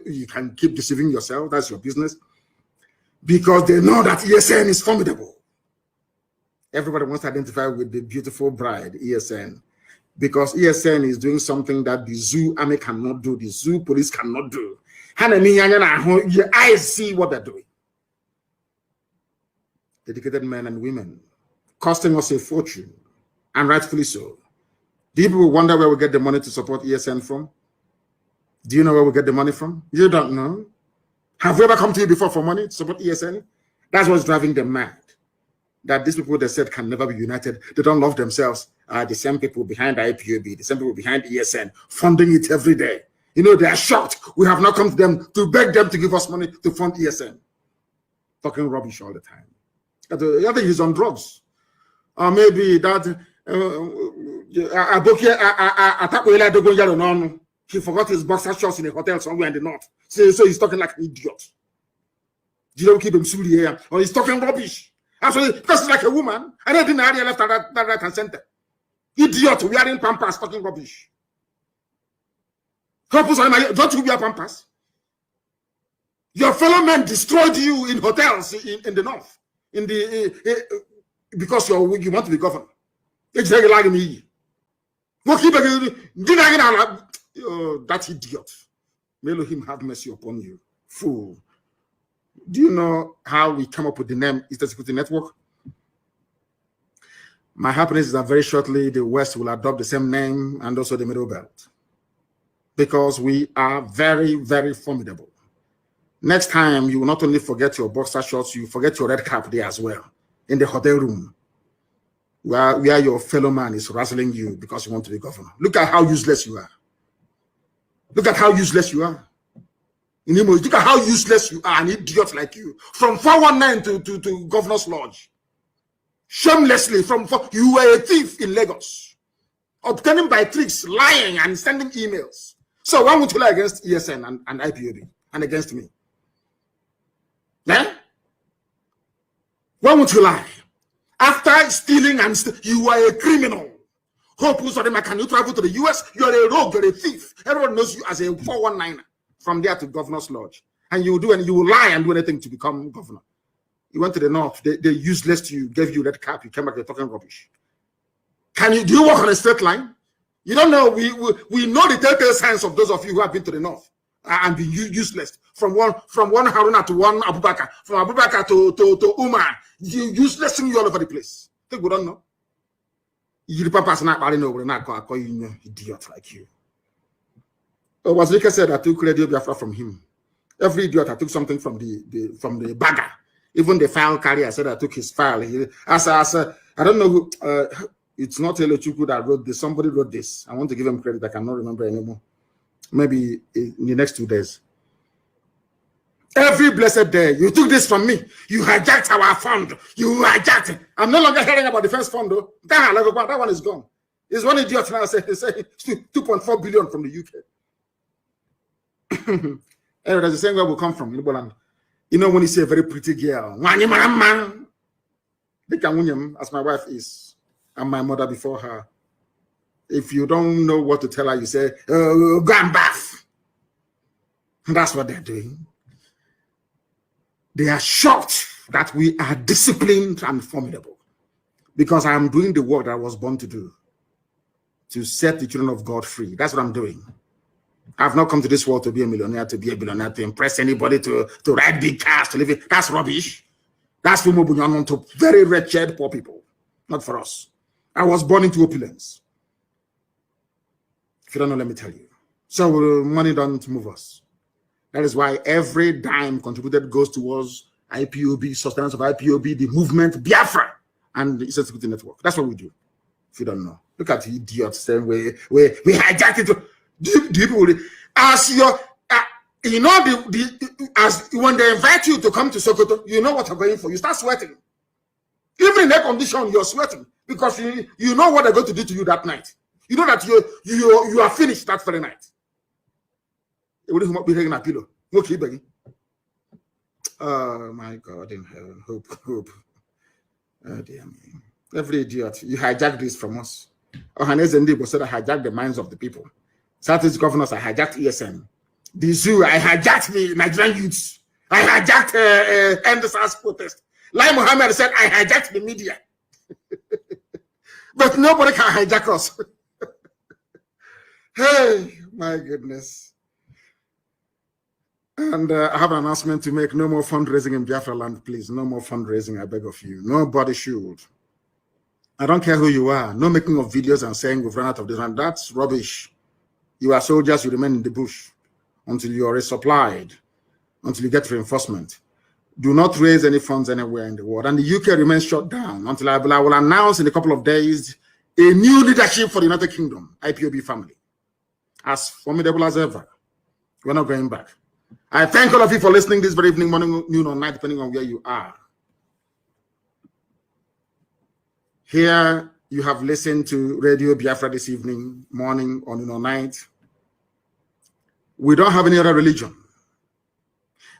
You can keep deceiving yourself. That's your business. Because they know that ESN is formidable. Everybody wants to identify with the beautiful bride, ESN. Because ESN is doing something that the zoo army cannot do, the zoo police cannot do. Your eyes see what they're doing. Dedicated men and women, costing us a fortune. And rightfully so. Do people wonder where we get the money to support ESN from? Do you know where we get the money from? You don't know. Have we ever come to you before for money to support ESN? That's what's driving them mad. That these people they said can never be united. They don't love themselves. Are the same people behind IPOB, the same people behind ESN, funding it every day. You know, they are shocked. We have not come to them to beg them to give us money to fund ESN. Talking rubbish all the time. I think he's on drugs. Or maybe that he forgot his boxer shorts in a hotel somewhere in the north. So he's talking like an idiot. You don't keep him silly here. Or he's talking rubbish. Actually, because he's like a woman. And I didn't area left and right and center. Idiot, wearing pampers, talking rubbish. Don't you wear pampers? Your fellow men destroyed you in hotels in the north. Because you want to be governor. It's very like me. That idiot. May Elohim have mercy upon you. Fool. Do you know how we come up with the name Eastern Security Network? My happiness is that very shortly the West will adopt the same name and also the Middle Belt. Because we are very, very formidable. Next time, you will not only forget your boxer shorts, you forget your red cap there as well, in the hotel room, where your fellow man is razzling you because you want to be governor. Look at how useless you are. Look at how useless you are. Look at how useless you are, an idiot like you. From 419 to Governor's Lodge. Shamelessly, you were a thief in Lagos. Obtaining by tricks, lying and sending emails. So why would you lie against ESN and IPOB and against me? Yeah? Why would you lie? After stealing you were a criminal. Hope can you travel to the US? You're a rogue, you're a thief. Everyone knows you as a 419er. From there to Governor's Lodge. And you will lie and do anything to become governor. You went to the north, they useless to you, gave you that cap, you came back, you're talking rubbish. Do you walk on a straight line? You don't know, we know the telltale signs of those of you who have been to the north and been useless. From one Haruna to one Abubakar, from Abubakar to Umar, useless you all over the place. Think we don't know. You papa's not call you idiot like you. Wazirika said I took Radio Biafra from him. Every idiot I took something from the bagger. Even the file carrier said I took his file. I don't know who. It's not Elochukwu that wrote this. Somebody wrote this. I want to give him credit. I cannot remember anymore. Maybe in the next 2 days. Every blessed day, you took this from me. You hijacked our fund. You hijacked it. I'm no longer hearing about the first fund, though. That one is gone. It's one idiot now saying 2.4 billion from the UK. Anyway, that's the same where we come from, Liboland. You know, when you see a very pretty girl, as my wife is, and my mother before her, if you don't know what to tell her, you say, go and bath. That's what they're doing. They are shocked that we are disciplined and formidable because I am doing the work that I was born to do, to set the children of God free. That's what I'm doing. I've not come to this world to be a millionaire, to be a billionaire, to impress anybody, to ride big cars, to live it. That's rubbish. That's for to very wretched poor people. Not for us. I was born into opulence. If you don't know, let me tell you. So money doesn't move us. That is why every dime contributed goes towards IPOB, sustenance of IPOB, the movement, Biafra, and the Eastern Security Network. That's what we do. If you don't know. Look at the idiots saying we hijacked it. As your, you know, as when they invite you to come to Sokoto, you know what you're going for. You start sweating. Even in that condition, you're sweating because you know what they're going to do to you that night. You know that you are finished that very night. It wouldn't be taking a pillow. Okay, baby. Oh my God in heaven, hope. Oh dear me. Every idiot, you hijacked this from us. Ohanes Ndibo said I hijacked the minds of the people. Southeast governors, I hijacked ESN. The zoo, I hijacked the Nigerian youths. I hijacked End SARS protest. Lai Mohammed said, I hijacked the media. But nobody can hijack us. Hey, my goodness. And I have an announcement to make. No more fundraising in Biafra land, please. No more fundraising, I beg of you. Nobody should. I don't care who you are. No making of videos and saying we've run out of this land. That's rubbish. You are soldiers, you remain in the bush until you are resupplied, until you get reinforcement. Do not raise any funds anywhere in the world. And the UK remains shut down until I will announce in a couple of days a new leadership for the United Kingdom, IPOB family, as formidable as ever. We're not going back. I thank all of you for listening this very evening, morning, noon, or night, depending on where you are. Here you have listened to Radio Biafra this evening, morning, or noon, or night. We don't have any other religion.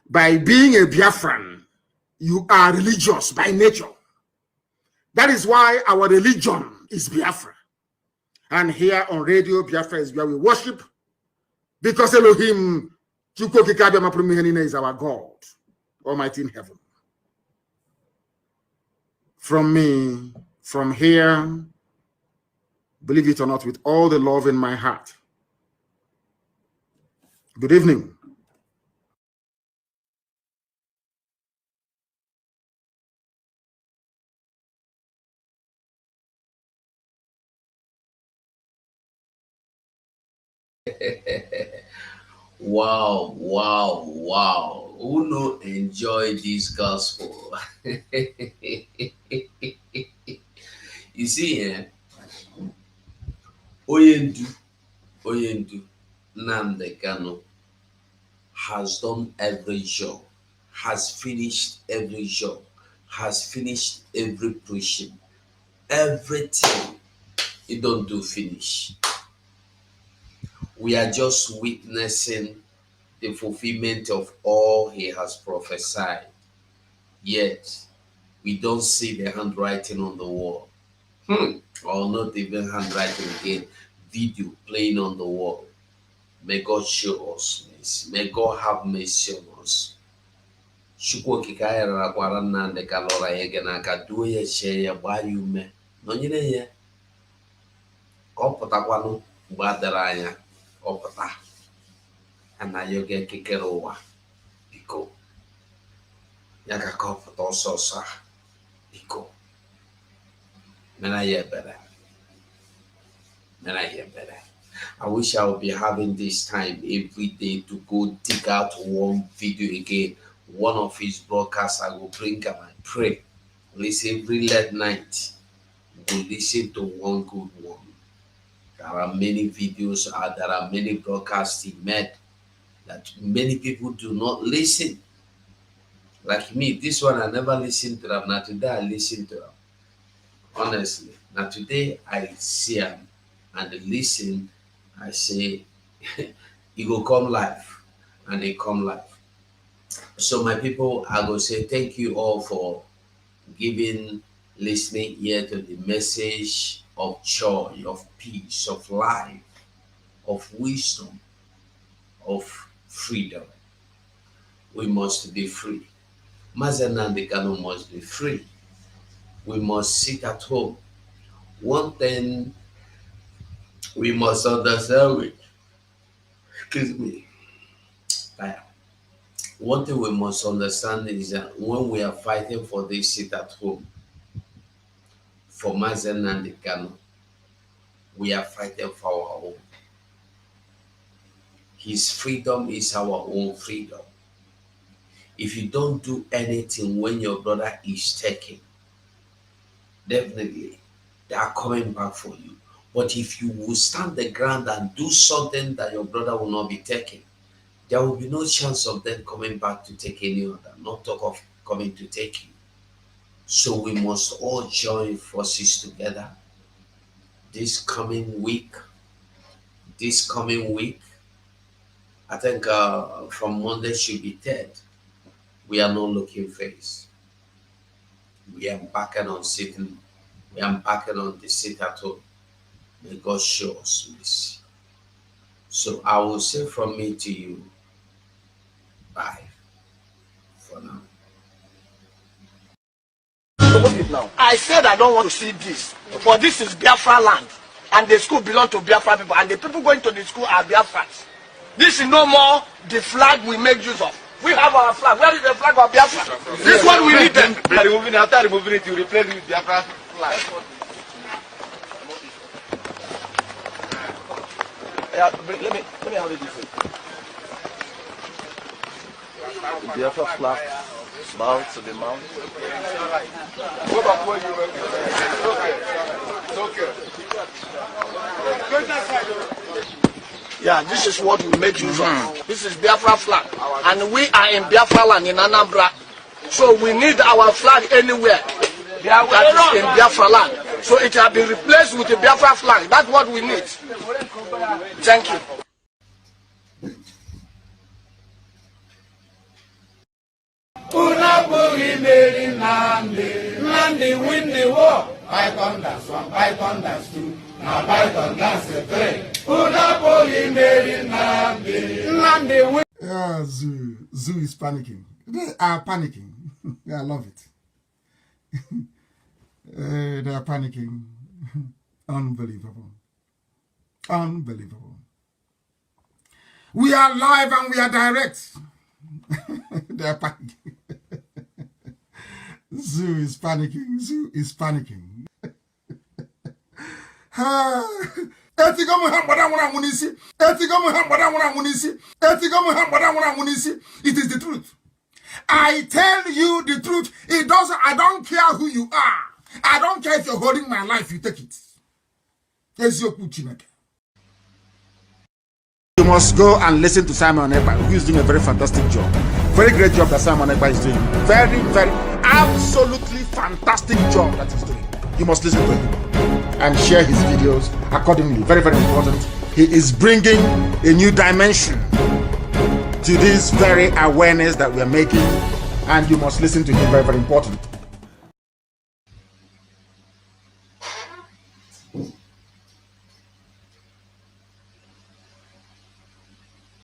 By being a Biafran, you are religious by nature. That is why our religion is Biafra. And here on Radio Biafra is where we worship, because Elohim is our God, Almighty in heaven. From me, from here, believe it or not, with all the love in my heart. Good evening. Wow, wow, wow. Who no enjoy this gospel? You see, Oyendu, Nnamdi Kanu has done every job, has finished every job, has finished every preaching, everything he don't do finish. We are just witnessing the fulfillment of all he has prophesied. Yet, we don't see the handwriting on the wall. Or not even handwriting again, video playing on the wall. May God show us mercy. May God have mercy on us. Chukwu okike anyị rarakwara Nnamdi kalọra ya ege n'aka duo ya chee ya gbaa ya ume nọnyere ya ka ọ pụtakwanụ mgbe a dara anya ọ pụta anaghị oge ekekere ụwa biko ya ka ọ pụta ọsọ ọsọ biko mere ya ebere. I wish I would be having this time every day to go dig out one video again. One of his broadcasts I will bring and I pray. Listen every late night. We'll listen to one good one. There are many videos, there are many broadcasts he made that many people do not listen. Like me, this one I never listened to them. Now today I listen to them. Honestly. Now today I see them and listen. I say, it will come live, and they come live. So my people, I will say thank you all for listening here to the message of joy, of peace, of life, of wisdom, of freedom. We must be free. Mazi Nnamdi Kanu must be free. We must sit at home. One thing we must understand one thing we must understand is that when we are fighting for this sit at home, for Mazi Nnamdi Kanu, we are fighting for our own. His freedom is our own freedom. If you don't do anything when your brother is taken, definitely they are coming back for you. But if you will stand the ground and do something that your brother will not be taken, there will be no chance of them coming back to take any other, not talk of coming to take you. So we must all join forces together this coming week. I think from Monday should be 3rd. We are not looking face. We are embarking on sitting. We are embarking on the sit at home. May God show us mercy. So I will say from me to you, bye for now. I said I don't want to see this, but this is Biafra land, and the school belongs to Biafra people, and the people going to the school are Biafrans. This is no more the flag we make use of. We have our flag. Where is the flag of Biafra? This one we need them. After removing it, you replace it with Biafra flag. Yeah, let me have it this way. The Biafra flag bow to the mount. Go back where you were. It's okay. It's okay. Go that side. Yeah, this is what we make use of. This is Biafra flag. And we are in Biafra land in Anambra. So we need our flag anywhere that is in Biafra land. So it has been replaced with the Biafra flag. That's what we need. Thank you. Nnamdi win the war. Python dance 1, Python dance 2. Now Python dance 3. Nnamdi win. Zoo is panicking. They are panicking. I love it. They are panicking. Unbelievable. Unbelievable. We are live and we are direct. They are panicking. Zoo is panicking. Zoo is panicking. It is the truth. I tell you the truth. I don't care who you are. I don't care if you're holding my life, you take it. You must go and listen to Simon Ekpa, who is doing a very fantastic job. Very great job that Simon Ekpa is doing. Very, very, absolutely fantastic job that he's doing. You must listen to him and share his videos accordingly. Very, very important. He is bringing a new dimension to this very awareness that we are making, and you must listen to him. Very, very important.